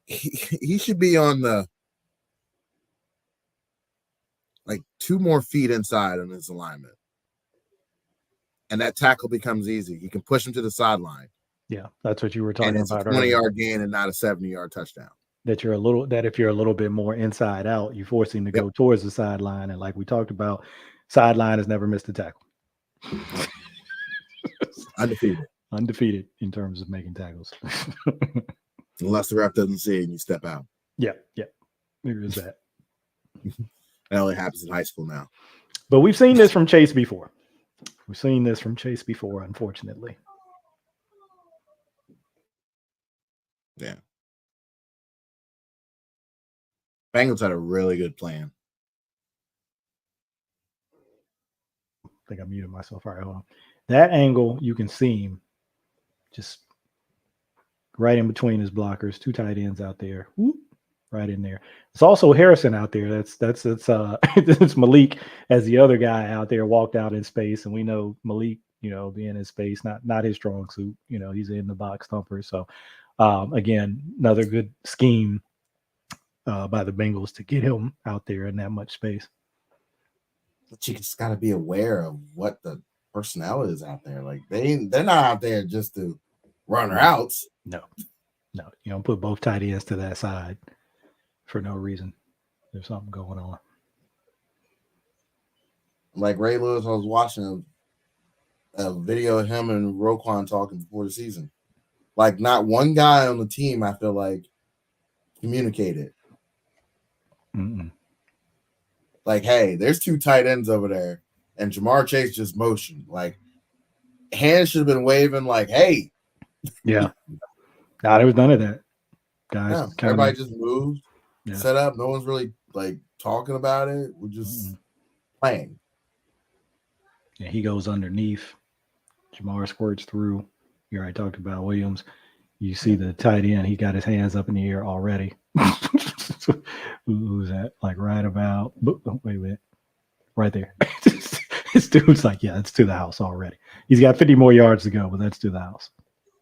He should be on the 2 more feet inside on his alignment. And that tackle becomes easy. You can push him to the sideline. Yeah, that's what you were talking about. And it's a 20-yard gain and not a 70-yard touchdown. That if you're a little bit more inside out, you force him to go towards the sideline. And like we talked about, sideline has never missed a tackle. Undefeated in terms of making tackles. Unless the ref doesn't see it and you step out. Yeah. There is that. That only happens in high school now. But we've seen this from Chase before. Unfortunately. Yeah. Bengals had a really good plan. I think I muted myself. All right, hold on. That angle, you can see him just right in between his blockers, 2 tight ends out there. Whoop, right in there. It's also Harrison out there. It's it's Malik as the other guy out there walked out in space, and we know Malik, being in space, not his strong suit. He's in the box thumper. So again, another good scheme by the Bengals to get him out there in that much space. But you just got to be aware of what the personnel is out there. Like they're not out there just to run routes. No, you don't put both tight ends to that side for no reason. There's something going on. Like Ray Lewis, I was watching a video of him and Roquan talking before the season. Like not one guy on the team, I feel like, communicated. Mm-mm. Like, hey, there's 2 tight ends over there, and Jamar Chase just motioned. Like, hands should have been waving. Like, hey, yeah. There was none of that. Guys, yeah, everybody just moved, set up. No one's really like talking about it. We're just playing. Yeah, he goes underneath. Jamar squirts through. You already talked about Williams. You see the tight end. He got his hands up in the air already. Who's that? Like right about. Oh, wait a minute. Right there. This dude's like, yeah, it's to the house already. He's got 50 more yards to go, but that's to the house.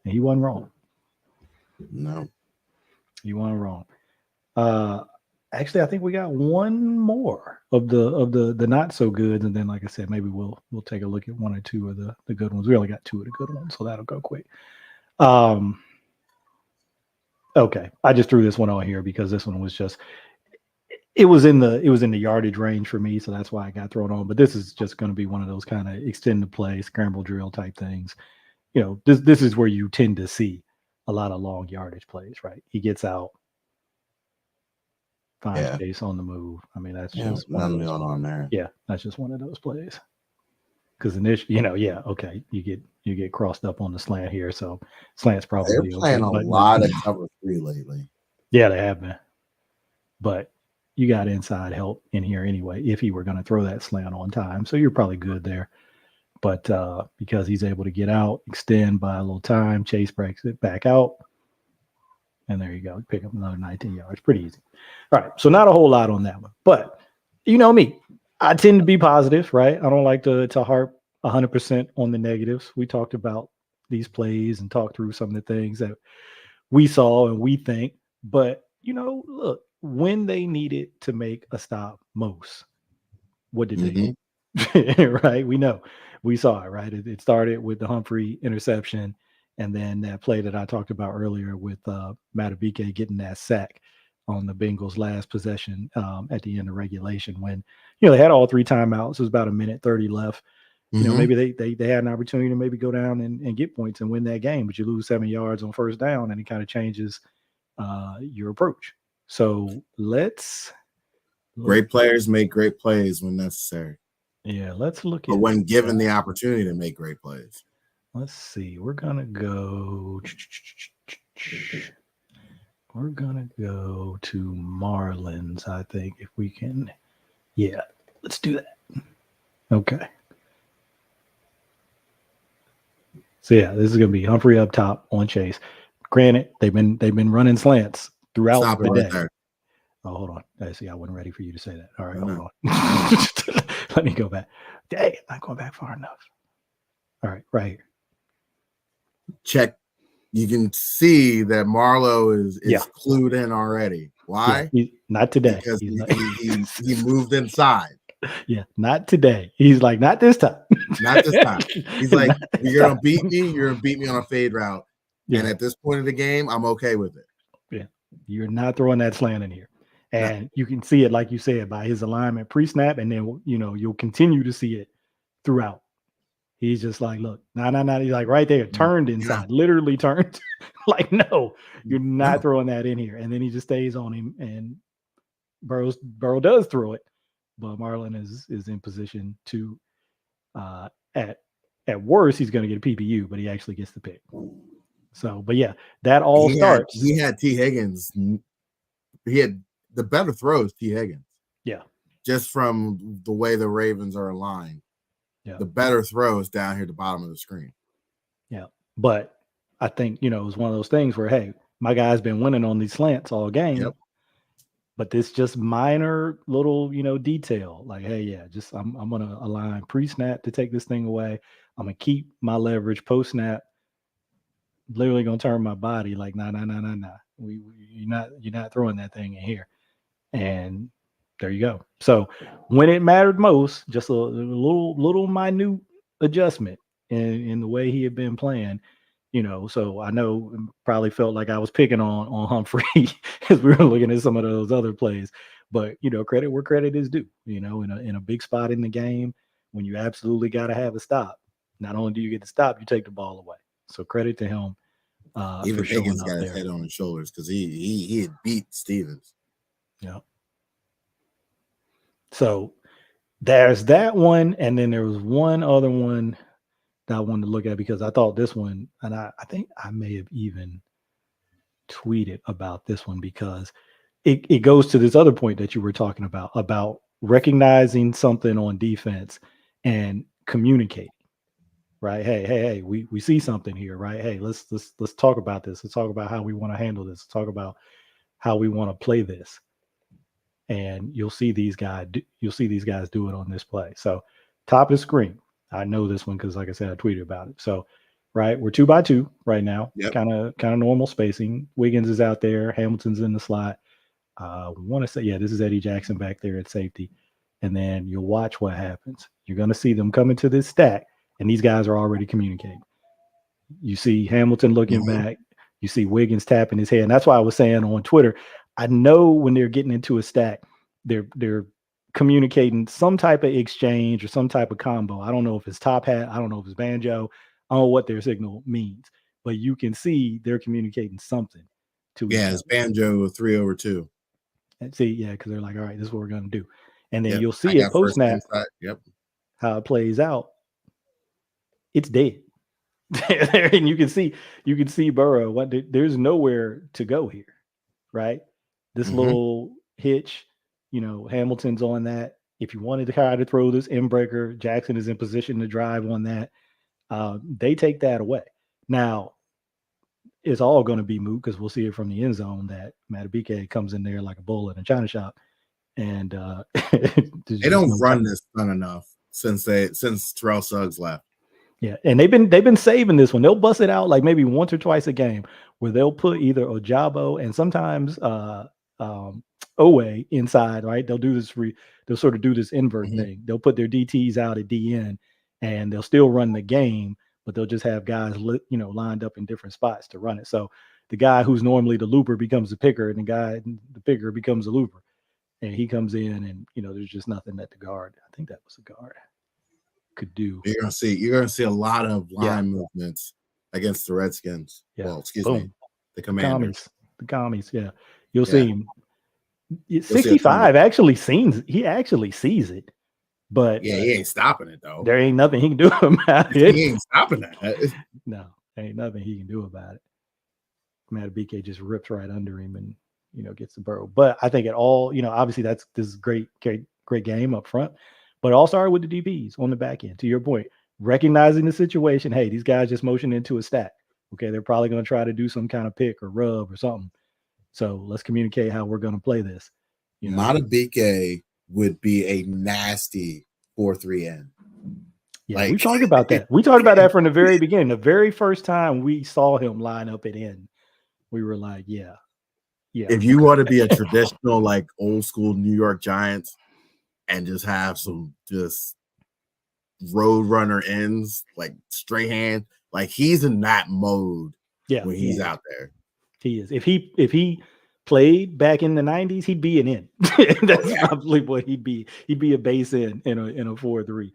And he wasn't wrong. No. He wasn't wrong. Actually, I think we got one more of the not so good, and then, like I said, maybe we'll take a look at 1 or 2 of the good ones. We only got 2 of the good ones, so that'll go quick. Okay, I just threw this one on here because this one was just it was in the yardage range for me, so that's why I got thrown on. But this is just going to be one of those kind of extended play, scramble drill type things. This is where you tend to see a lot of long yardage plays, right? He gets out. Finds Chase on the move. I mean, that's just nothing going on there. Yeah, that's just one of those plays. Because initially, okay, you get crossed up on the slant here, so slant's probably they're playing a lot of cover 3 lately. Yeah, they have been. But you got inside help in here anyway if he were going to throw that slant on time, so you're probably good there. But because he's able to get out, extend by a little time, Chase breaks it back out. And there you go. Pick up another 19 yards. Pretty easy. All right. So not a whole lot on that one. But you know me. I tend to be positive, right? I don't like to harp 100% on the negatives. We talked about these plays and talked through some of the things that we saw and we think. But, look, when they needed to make a stop most, what did they do? Right? We know. We saw it, right? It started with the Humphrey interception. And then that play that I talked about earlier with Matabike getting that sack on the Bengals' last possession at the end of regulation when, they had all 3 timeouts. It was about 1:30 left. Maybe they had an opportunity to maybe go down and get points and win that game, but you lose 7 yards on first down and it kind of changes your approach. So great players make great plays when necessary. Yeah, let's look but when given the opportunity to make great plays. Let's see. We're going to go to Marlins, I think, if we can. Yeah, let's do that. Okay. So, yeah, this is going to be Humphrey up top on Chase. Granted, they've been running slants throughout the day. There. Oh, hold on. I see. I wasn't ready for you to say that. All right, hold on. Let me go back. Dang, I'm not going back far enough. All right, right here. Check. You can see that Marlowe is clued in already. Why? Yeah, not today. Because he moved inside. Yeah, not today. He's like, not this time. Not this time. He's like, you're gonna beat me. You're gonna beat me on a fade route. Yeah. And at this point of the game, I'm okay with it. Yeah, you're not throwing that slant in here, and you can see it, like you said, by his alignment pre-snap, and then you'll continue to see it throughout. He's just like, look, nah. He's like right there, turned inside, literally turned. Like, no, you're not throwing that in here. And then he just stays on him, and Burrow does throw it, but Marlon is in position to, at worst, he's going to get a PPU, but he actually gets the pick. So, but yeah, that all starts. He had T. Higgins. He had the better throw is T. Higgins. Yeah. Just from the way the Ravens are aligned. Yeah. The better throw is down here at the bottom of the screen. Yeah. But I think, it was one of those things where, hey, my guy's been winning on these slants all game. Yep. But this just minor little, detail. Like, hey, yeah, just I'm gonna align pre-snap to take this thing away. I'm gonna keep my leverage post-snap. Literally gonna turn my body like, nah. You're not throwing that thing in here. And there you go. So when it mattered most, just a little minute adjustment in the way he had been playing, so I know probably felt like I was picking on Humphrey as we were looking at some of those other plays, but credit where credit is due, in a big spot in the game when you absolutely got to have a stop. Not only do you get to stop, you take the ball away. So credit to him. Even for showing Higgins up got his there. head on his shoulders because he had beat Stevens. Yeah. So there's that one, and then there was one other one that I wanted to look at because I thought this one, and I think I may have even tweeted about this one because it goes to this other point that you were talking about recognizing something on defense and communicating. Right? Hey, we see something here, right? Hey, let's talk about this. Let's talk about how we want to handle this. Let's talk about how we want to play this. And you'll see these guys do it on this play. So top of the screen. I know this one because, like I said, I tweeted about it. So, right, we're 2x2 right now. Yep. Kind of normal spacing. Wiggins is out there. Hamilton's in the slot. Want to say, yeah, this is Eddie Jackson back there at safety. And then you'll watch what happens. You're going to see them come into this stack, and these guys are already communicating. You see Hamilton looking back. You see Wiggins tapping his head. And that's why I was saying on Twitter, I know when they're getting into a stack, they're communicating some type of exchange or some type of combo. I don't know if it's top hat. I don't know if it's banjo. I don't know what their signal means, but you can see they're communicating something to each other. Yeah, it's banjo 3/2. And see, yeah, because they're like, all right, this is what we're going to do. And then Yep. you'll see it post snap. Yep. How it plays out. It's dead. And you can see Burrow. There's nowhere to go here, right? This little hitch, Hamilton's on that. If you wanted to try to throw this in breaker, Jackson is in position to drive on that. They take that away. Now, it's all going to be moot because we'll see it from the end zone that Madubuike comes in there like a bull in a china shop, and they don't run this fun enough since Terrell Suggs left. Yeah, and they've been saving this one. They'll bust it out like maybe once or twice a game, where they'll put either Ojabo and sometimes Owe inside. Right, they'll do this. They'll sort of do this invert thing. They'll put their DTs out at DN, and they'll still run the game, but they'll just have guys lined up in different spots to run it. So the guy who's normally the looper becomes the picker, and the picker becomes the looper, and he comes in, and there's just nothing that the guard. I think that was a guard. Could do. You're gonna see a lot of line movements against the Redskins. Yeah. Well, excuse me, the Commanders. The commies. Yeah, you'll see him. 65 actually sees it, but he ain't stopping it though. There ain't nothing he can do about it. He ain't stopping that. No, ain't nothing he can do about it. Madubuike just rips right under him and gets the Burrow. But I think it all obviously this is great game up front. But it all started with the DBs on the back end, to your point. Recognizing the situation, hey, these guys just motioned into a stack. Okay, they're probably going to try to do some kind of pick or rub or something. So let's communicate how we're going to play this. Madubuike would be a nasty 4-3 end. Yeah, we talked about that. We talked about that from the very beginning. The very first time we saw him line up at end, we were like, yeah. If you want to be a traditional, like old school New York Giants, and just have some just road runner ends, like straight hand, like he's in that mode when he's out there. He is. If he played back in the 90s, he'd be an end. That's probably what he'd be. He'd be a base end in a 4-3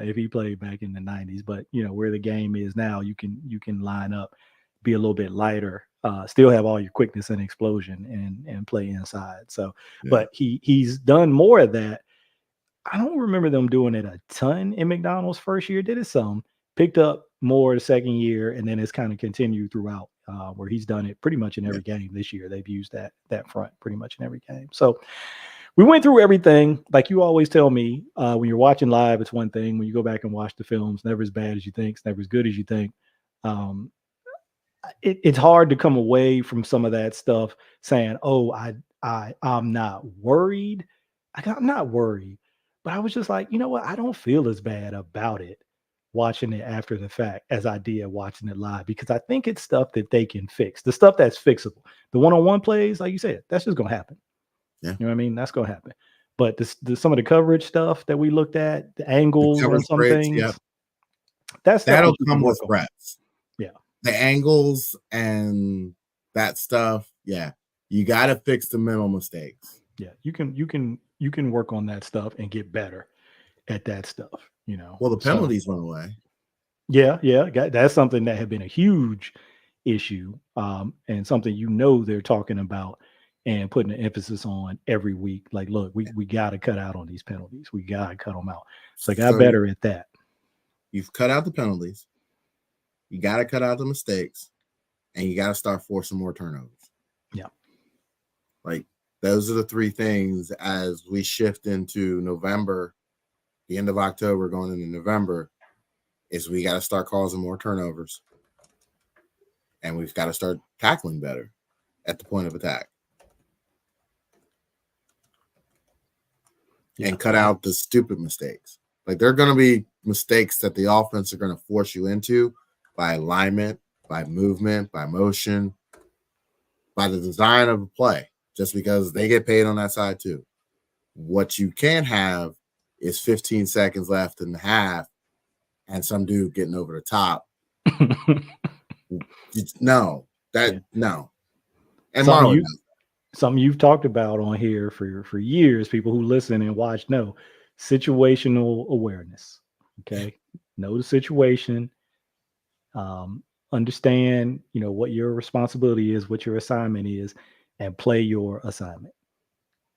if he played back in the 90s. But where the game is now, you can line up, be a little bit lighter, still have all your quickness and explosion and play inside. So, but he's done more of that. I don't remember them doing it a ton in McDonald's first year. Did it some, picked up more the second year, and then it's kind of continued throughout where he's done it pretty much in every game this year. They've used that front pretty much in every game. So we went through everything. Like you always tell me, when you're watching live, it's one thing. When you go back and watch the films, never as bad as you think. It's never as good as you think. It's hard to come away from some of that stuff saying, "Oh, I'm not worried." I'm not worried, but I was just like, you know what? I don't feel as bad about it watching it after the fact as I did watching it live, because I think it's stuff that they can fix. The stuff that's fixable. The one-on-one plays, like you said, that's just gonna happen. Yeah. You know what I mean? That's gonna happen. But some of the coverage stuff that we looked at, the angles on some things, that'll come with reps. Yeah. The angles and that stuff, yeah. You got to fix the mental mistakes. Yeah, you can work on that stuff and get better at that stuff, you know. Well, the penalties went away. Yeah, that's something that had been a huge issue, and something they're talking about and putting an emphasis on every week. Like, look, we got to cut out on these penalties. We got to cut them out. So I got better at that. You've cut out the penalties. You got to cut out the mistakes, and you got to start forcing more turnovers. Yeah. Like, those are the three things as we shift into November, the end of October, going into November, is we got to start causing more turnovers. And we've got to start tackling better at the point of attack. Yeah. And cut out the stupid mistakes. Like, there are going to be mistakes that the offense are going to force you into by alignment, by movement, by motion, by the design of a play, just because they get paid on that side too. What you can't have is 15 seconds left in the half and some dude getting over the top. No. And something you've talked about on here for years, people who listen and watch know, situational awareness. Okay. Know the situation. Understand, what your responsibility is, what your assignment is, and play your assignment.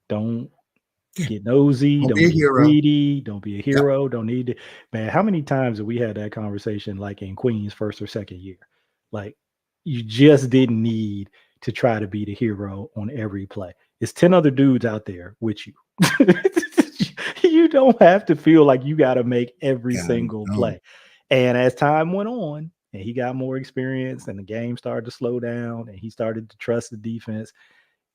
Don't get nosy. Don't be greedy. Don't be a hero. Yep. Don't need to. Man, how many times have we had that conversation, like in Queen's first or second year? Like, you just didn't need to try to be the hero on every play. It's 10 other dudes out there with you. You don't have to feel like you got to make every single play. And as time went on, and he got more experience, and the game started to slow down, and he started to trust the defense,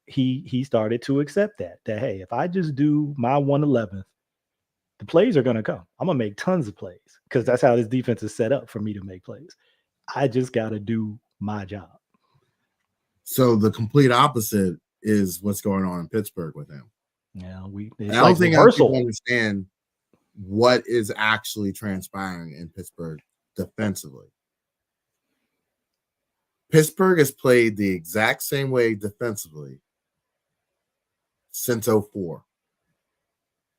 he started to accept that hey, if I just do my 1/11th, the plays are going to come. I'm going to make tons of plays because that's how this defense is set up for me to make plays. I just got to do my job. So the complete opposite is what's going on in Pittsburgh with him. Yeah, I don't think people understand what is actually transpiring in Pittsburgh defensively. Pittsburgh has played the exact same way defensively since 2004,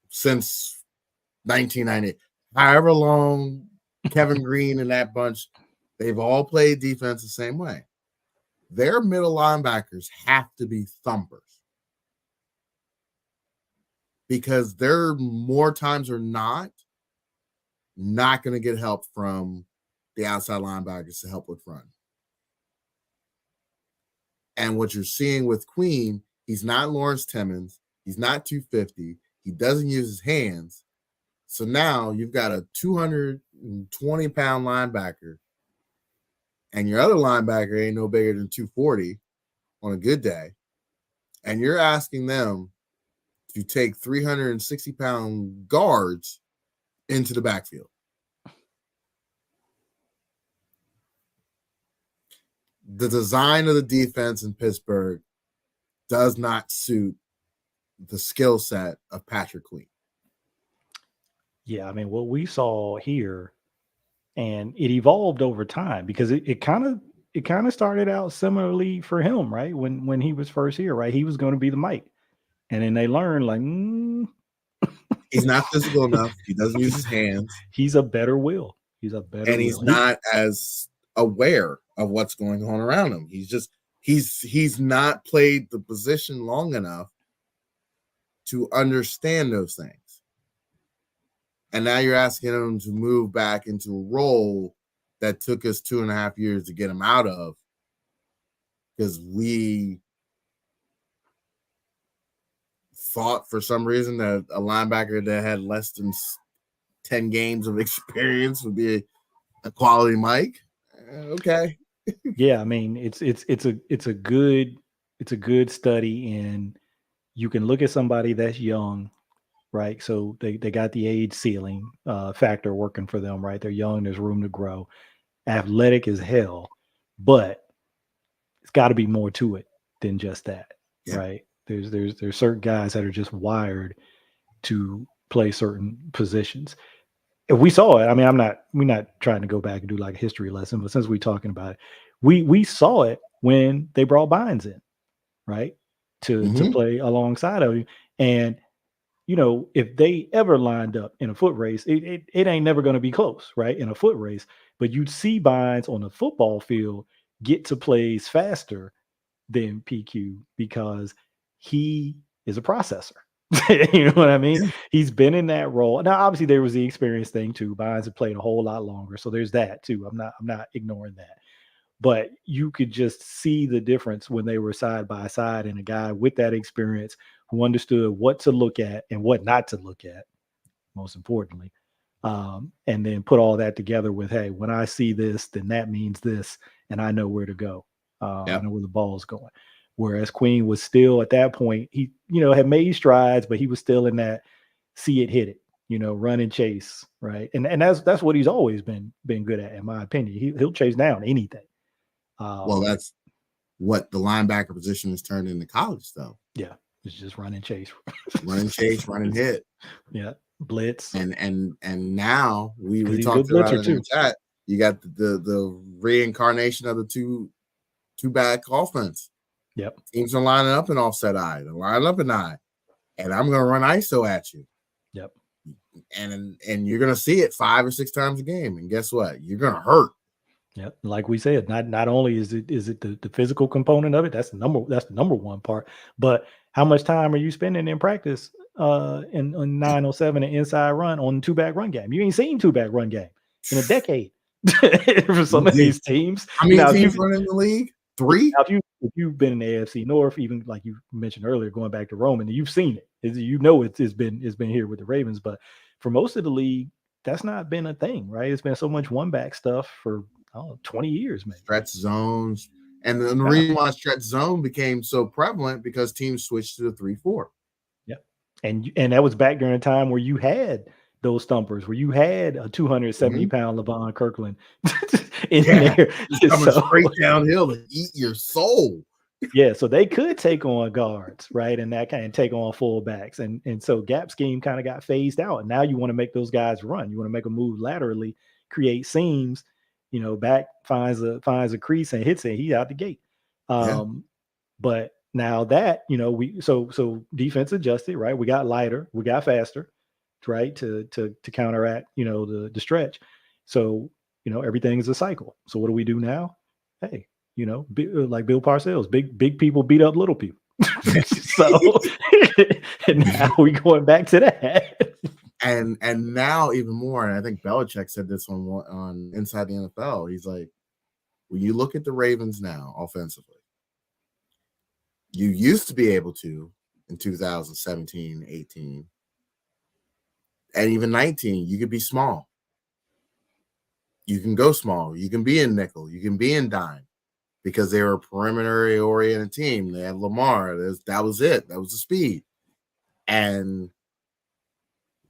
since 1990. However long Kevin Green and that bunch, they've all played defense the same way. Their middle linebackers have to be thumpers because they're more times or not going to get help from the outside linebackers to help with run. And what you're seeing with Queen, he's not Lawrence Timmons. He's not 250. He doesn't use his hands. So now you've got a 220-pound linebacker, and your other linebacker ain't no bigger than 240 on a good day. And you're asking them to take 360-pound guards into the backfield. The design of the defense in Pittsburgh does not suit the skill set of Patrick Queen. Yeah, I mean, what we saw here, and it evolved over time because it kind of started out similarly for him, right? When he was first here, right? He was going to be the Mike, and then they learned he's not physical enough. He doesn't use his hands. He's a better Will. He's not as aware of what's going on around him. He's not played the position long enough to understand those things. And now you're asking him to move back into a role that took us 2.5 years to get him out of. because we thought for some reason that a linebacker that had less than 10 games of experience would be a quality Mike. Okay. Yeah, I mean, it's a good study in, you can look at somebody that's young, right? So they got the age ceiling factor working for them, right? They're young, there's room to grow, athletic as hell, but it's got to be more to it than just that, Yeah. right? There's certain guys that are just wired to play certain positions. If we saw it, I mean, we're not trying to go back and do like a history lesson, but since we're talking about it, we saw it when they brought Bynes in, right? To play alongside of you. And you know, if they ever lined up in a foot race, it ain't never going to be close, right? In a foot race, but you'd see Bynes on the football field get to plays faster than PQ because he is a processor. You know what I mean? Yeah. He's been in that role. Now, obviously, there was the experience thing too. Bynes had played a whole lot longer, so there's that too. I'm not ignoring that. But you could just see the difference when they were side by side, and a guy with that experience who understood what to look at and what not to look at, most importantly. And then put all that together with, hey, when I see this, then that means this, and I know where to go. I know where the ball's going. Whereas Queen was still at that point, he, had made strides, but he was still in that see it, hit it, run and chase, right? And that's what he's always been good at, in my opinion. He'll chase down anything. Well, that's what the linebacker position has turned into college, though. Yeah, it's just run and chase, run and chase, run and hit. Yeah, blitz. And now we talked about it in the chat. You got the reincarnation of the two back offense. Yep. Teams are lining up in offset eye. They're lining up in eye, and I'm going to run ISO at you. Yep. And you're going to see it 5 or 6 times a game, and guess what? You're going to hurt. Yeah, like we said, not only is it the physical component of it, that's the number one part, but how much time are you spending in practice in 907 and inside run on 2-back run game? You ain't seen 2-back run game in a decade for some of these teams. How many teams run in the league? 3? Now, if you've been in the AFC North, even like you mentioned earlier, going back to Roman, you've seen it. It's been here with the Ravens, but for most of the league, that's not been a thing, right? It's been so much 1-back stuff for 20 years, maybe. Stretch zones. And the reason why stretch zone became so prevalent because teams switched to the 3-4. Yeah. And that was back during a time where you had those stumpers, where you had a 270-pound LeVon Kirkland in there. Coming straight downhill to eat your soul. Yeah, so they could take on guards, right? And that kind of take on fullbacks. And so gap scheme kind of got phased out. And now you want to make those guys run. You want to make a move laterally, create seams. Back finds a crease and hits it. He's out the gate. But now that so defense adjusted, right? We got lighter, we got faster, right? To counteract the stretch. So everything is a cycle. So what do we do now? Hey, like Bill Parcells, big people beat up little people. So and now we going back to that. And now even more, and I think Belichick said this on Inside the NFL. He's like, when you look at the Ravens now offensively, you used to be able to in 2017, 18, and even 19, you could be small. You can go small. You can be in nickel. You can be in dime because they were a perimeter-oriented team. They had Lamar. That was it. That was the speed. And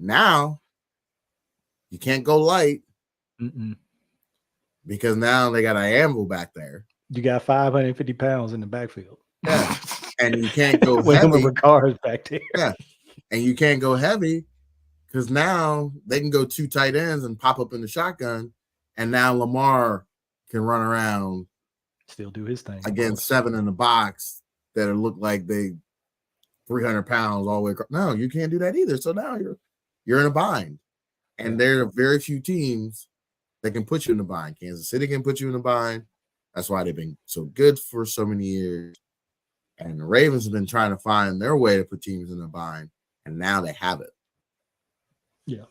now you can't go light because now they got an anvil back there. You got 550 pounds in the backfield. Yeah. And you can't go with heavy. With cars back there. Yeah. And you can't go heavy because now they can go 2 tight ends and pop up in the shotgun. And now Lamar can run around. Still do his thing. Against 7 in the box that look like they 300 pounds all the way across. No, you can't do that either. So now you're in a bind. And there are very few teams that can put you in a bind. Kansas City can put you in a bind. That's why they've been so good for so many years. And the Ravens have been trying to find their way to put teams in a bind. And now they have it. Yeah.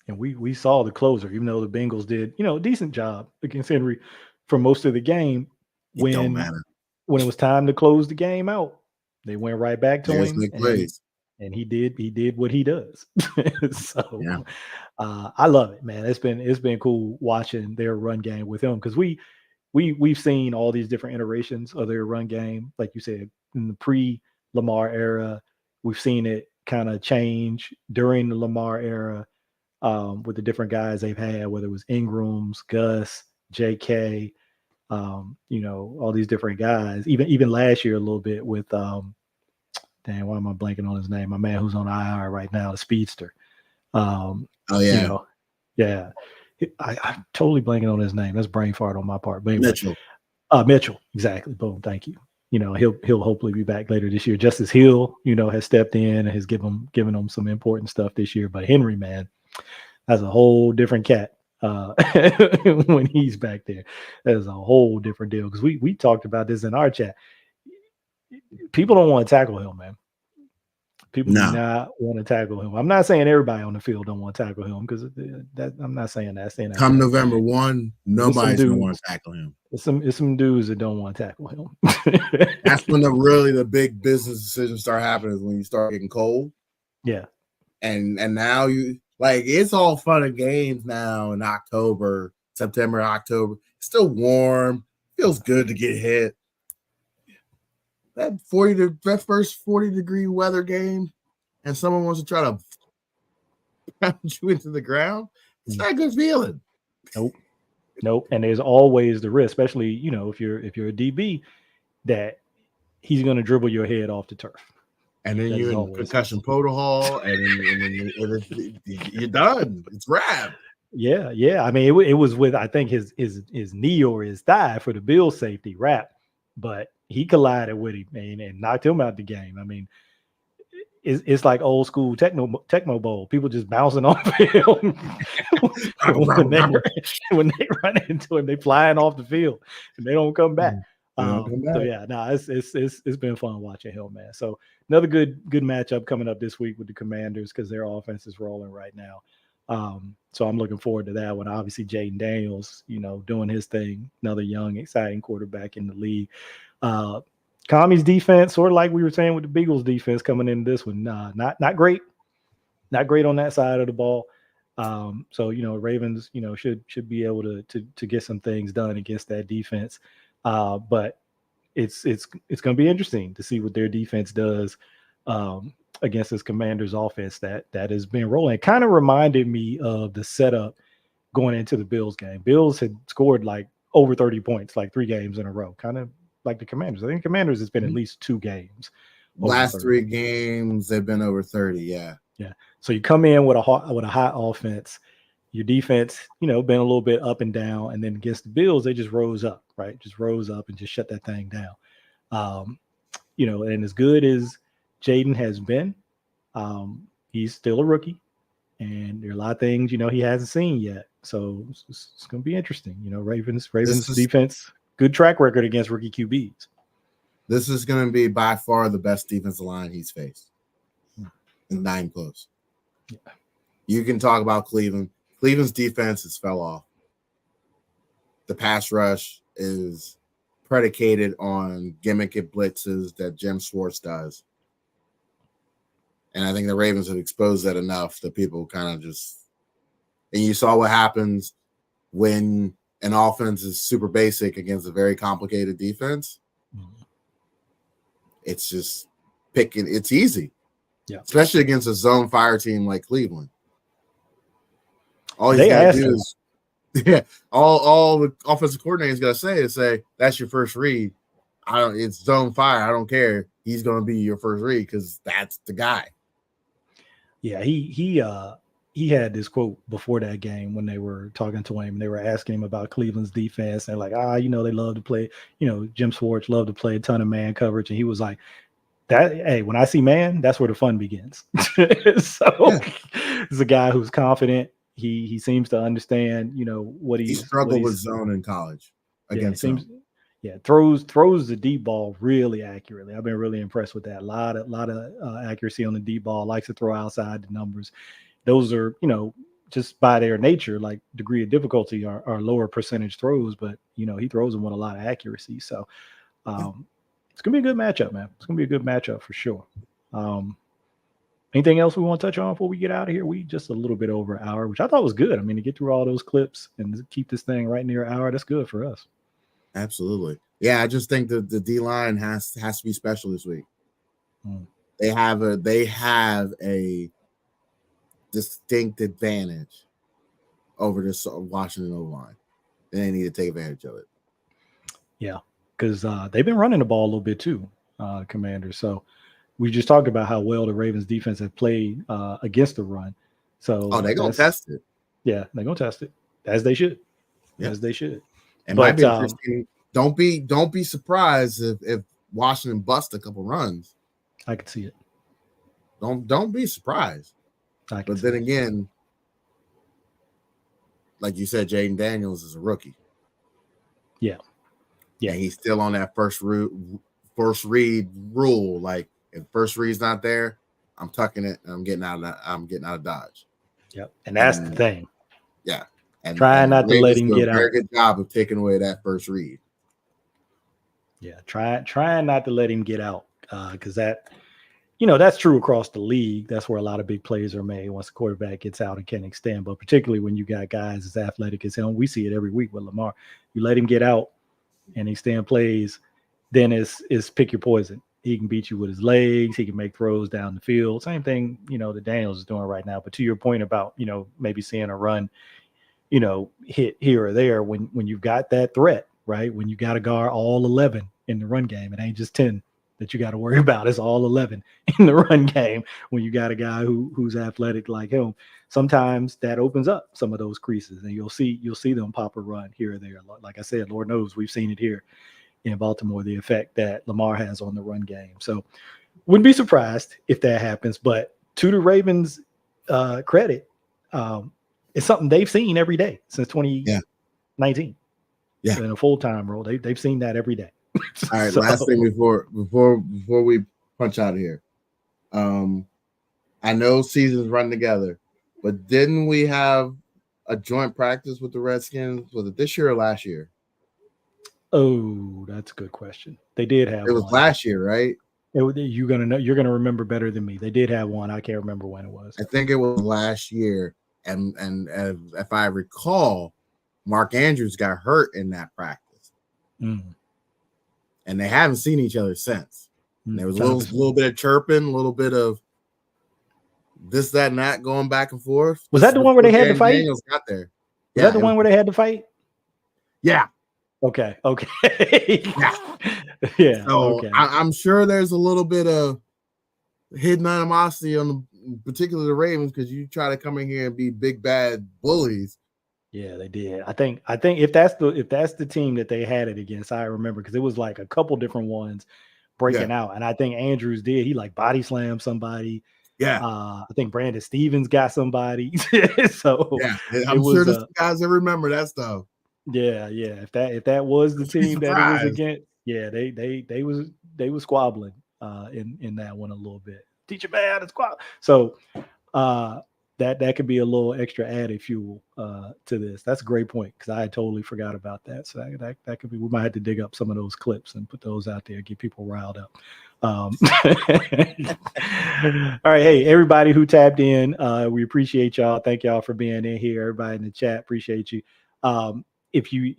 And we saw the closer, even though the Bengals did, a decent job against Henry for most of the game. It don't matter. when it was time to close the game out, they went right back to There's him, big plays. and he did what he does. So Yeah. I love it, man. It's been cool watching their run game with him because we've seen all these different iterations of their run game, like you said, in the pre-Lamar era. We've seen it kind of change during the Lamar era with the different guys they've had, whether it was Ingrams, Gus, J.K., all these different guys. Even last year a little bit with damn, why am I blanking on his name? My man who's on IR right now, the speedster. Oh yeah, yeah. I'm totally blanking on his name. That's brain fart on my part. But anyway, Mitchell. Mitchell, exactly. Boom, thank you. He'll hopefully be back later this year. Justice Hill, has stepped in and has given them some important stuff this year. But Henry, man, that's a whole different cat. When he's back there, that's a whole different deal. Because we talked about this in our chat. People don't want to tackle him, man. People do not want to tackle him. I'm not saying everybody on the field don't want to tackle him because I'm not saying that. Come November 1, nobody's gonna want to tackle him. It's some dudes that don't want to tackle him. That's when the big business decisions start happening, is when you start getting cold. Yeah. And now you it's all fun and games now in October, September, October. It's still warm. Feels good to get hit. That first 40-degree weather game, and someone wants to try to pound you into the ground, it's not a good feeling. Nope. And there's always the risk, especially if you're a DB, that he's going to dribble your head off the turf. And then you're in concussion protocol, and then you're done. It's wrapped. Yeah. I mean, it was with, I think, his knee or his thigh for the Bills safety wrap, but he collided with him, man, and knocked him out the game. I mean, it's like old school Tecmo Bowl. People just bouncing off him. when they run into him, they flying off the field and they don't come back. So yeah, it's been fun watching him, man. So another good matchup coming up this week with the Commanders because their offense is rolling right now. So I'm looking forward to that one. Obviously, Jaden Daniels, doing his thing, another young, exciting quarterback in the league. Kami's defense, sort of like we were saying with the Bengals defense coming in this one, not great on that side of the ball. So Ravens, should be able to get some things done against that defense. But it's going to be interesting to see what their defense does against this Commanders offense that has been rolling. It kind of reminded me of the setup going into the Bills game. Bills had scored like over 30 points, like 3 games in a row, kind of like the Commanders. I think Commanders has been at least 2 games. Last 3 games, they've been over 30. Yeah. So you come in with a hot offense. Your defense, been a little bit up and down, and then against the Bills, they just rose up, right? Just rose up and just shut that thing down. And as good as Jaden has been, he's still a rookie, and there are a lot of things he hasn't seen yet. So it's going to be interesting. Ravens defense, good track record against rookie QBs. This is going to be by far the best defensive line he's faced. Not even close. Yeah. You can talk about Cleveland. Cleveland's defense has fell off. The pass rush is predicated on gimmicky blitzes that Jim Schwartz does. And I think the Ravens have exposed that enough that people kind of just – and you saw what happens when an offense is super basic against a very complicated defense. Mm-hmm. It's just picking – it's easy. Yeah. Especially against a zone fire team like Cleveland. All he's got to do is all the offensive coordinator's got to say is that's your first read. It's zone fire. I don't care. He's going to be your first read because that's the guy. Yeah, he had this quote before that game when they were talking to him and they were asking him about Cleveland's defense. And like, they love to play, Jim Schwartz loved to play a ton of man coverage. And he was like, when I see man, that's where the fun begins. So he's a guy who's confident. He seems to understand, what he struggled with zone in college against zone. Throws the deep ball really accurately. I've been really impressed with that. A lot of accuracy on the deep ball. Likes to throw outside the numbers. Those are, just by their nature, like degree of difficulty are lower percentage throws, but he throws them with a lot of accuracy. So It's gonna be a good matchup, man. It's gonna be a good matchup for sure. Anything else we want to touch on before we get out of here? We just a little bit over an hour, which I thought was good. I mean, to get through all those clips and keep this thing right near an hour, that's good for us. Absolutely. Yeah, I just think that the D line has to be special this week. They have a distinct advantage over this Washington O-line, and they need to take advantage of it. Yeah, because they've been running the ball a little bit too, Commanders. So we just talked about how well the Ravens defense have played against the run. So they're gonna test it. Yeah, they're gonna test it as they should. Yep. As they should. It might be interesting. Don't be surprised if Washington busts a couple runs. I could see it. Don't be surprised. But then again, like you said, Jaden Daniels is a rookie. Yeah. Yeah, he's still on that first read rule. Like if first read's not there, I'm tucking it and I'm getting out of Dodge. Yep. And that's the thing. Yeah. And trying not to let him get out. Very good job of taking away that first read. Yeah, trying not to let him get out. Because that's true across the league. That's where a lot of big plays are made once the quarterback gets out and can extend. But particularly when you got guys as athletic as him, we see it every week with Lamar. You let him get out and extend plays, then it's pick your poison. He can beat you with his legs. He can make throws down the field. Same thing, that Daniels is doing right now. But to your point about, maybe seeing a run, hit here or there when you've got that threat, right? When you got to guard all 11 in the run game, it ain't just 10 that you got to worry about. It's all 11 in the run game. When you got a guy who's athletic like him, sometimes that opens up some of those creases, and you'll see them pop a run here or there. Like I said, Lord knows we've seen it here in Baltimore, the effect that Lamar has on the run game. So wouldn't be surprised if that happens. But to the Ravens' credit, it's something they've seen every day since 2019. Yeah, in a full-time role, they've seen that every day. All right, last thing before we punch out of here. I know seasons run together, but didn't we have a joint practice with the Redskins? Was it this year or last year? Oh, that's a good question. They did have. It was last year, right? You're gonna remember better than me. They did have one. I can't remember when it was. I think it was last year, and if I recall, Mark Andrews got hurt in that practice, and they haven't seen each other since. There was a little bit of chirping, a little bit of this, that, and that going back and forth. Was that the one where they had to fight? Daniels got there. Was that the one where they had to fight? Yeah. Okay. Yeah. So okay. I'm sure there's a little bit of hidden animosity on particularly the Ravens, because you try to come in here and be big bad bullies. Yeah, they did. I think if that's the team that they had it against, I remember, because it was like a couple different ones breaking out, and I think Andrews did. He like body slammed somebody. Yeah. I think Brandon Stevens got somebody. So yeah, I'm sure the guys that remember that stuff. Yeah. If that was the team that it was against, yeah, they was squabbling in that one a little bit. Teacher man, it's squabble. So that could be a little extra added fuel to this. That's a great point, because I had totally forgot about that. So that could be. We might have to dig up some of those clips and put those out there, get people riled up. All right, hey, everybody who tapped in, we appreciate y'all. Thank y'all for being in here. Everybody in the chat, appreciate you. If you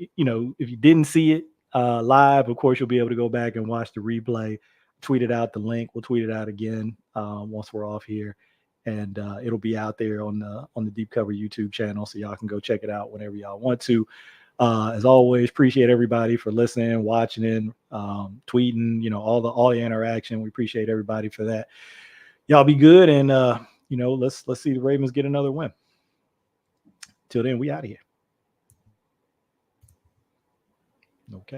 didn't see it live, of course, you'll be able to go back and watch the replay. Tweeted out the link. We'll tweet it out again once we're off here, and it'll be out there on the Deep Cover YouTube channel, so y'all can go check it out whenever y'all want to. As always, appreciate everybody for listening, watching, tweeting, all the interaction. We appreciate everybody for that. Y'all be good, and let's see the Ravens get another win. Till then, we out of here. Okay.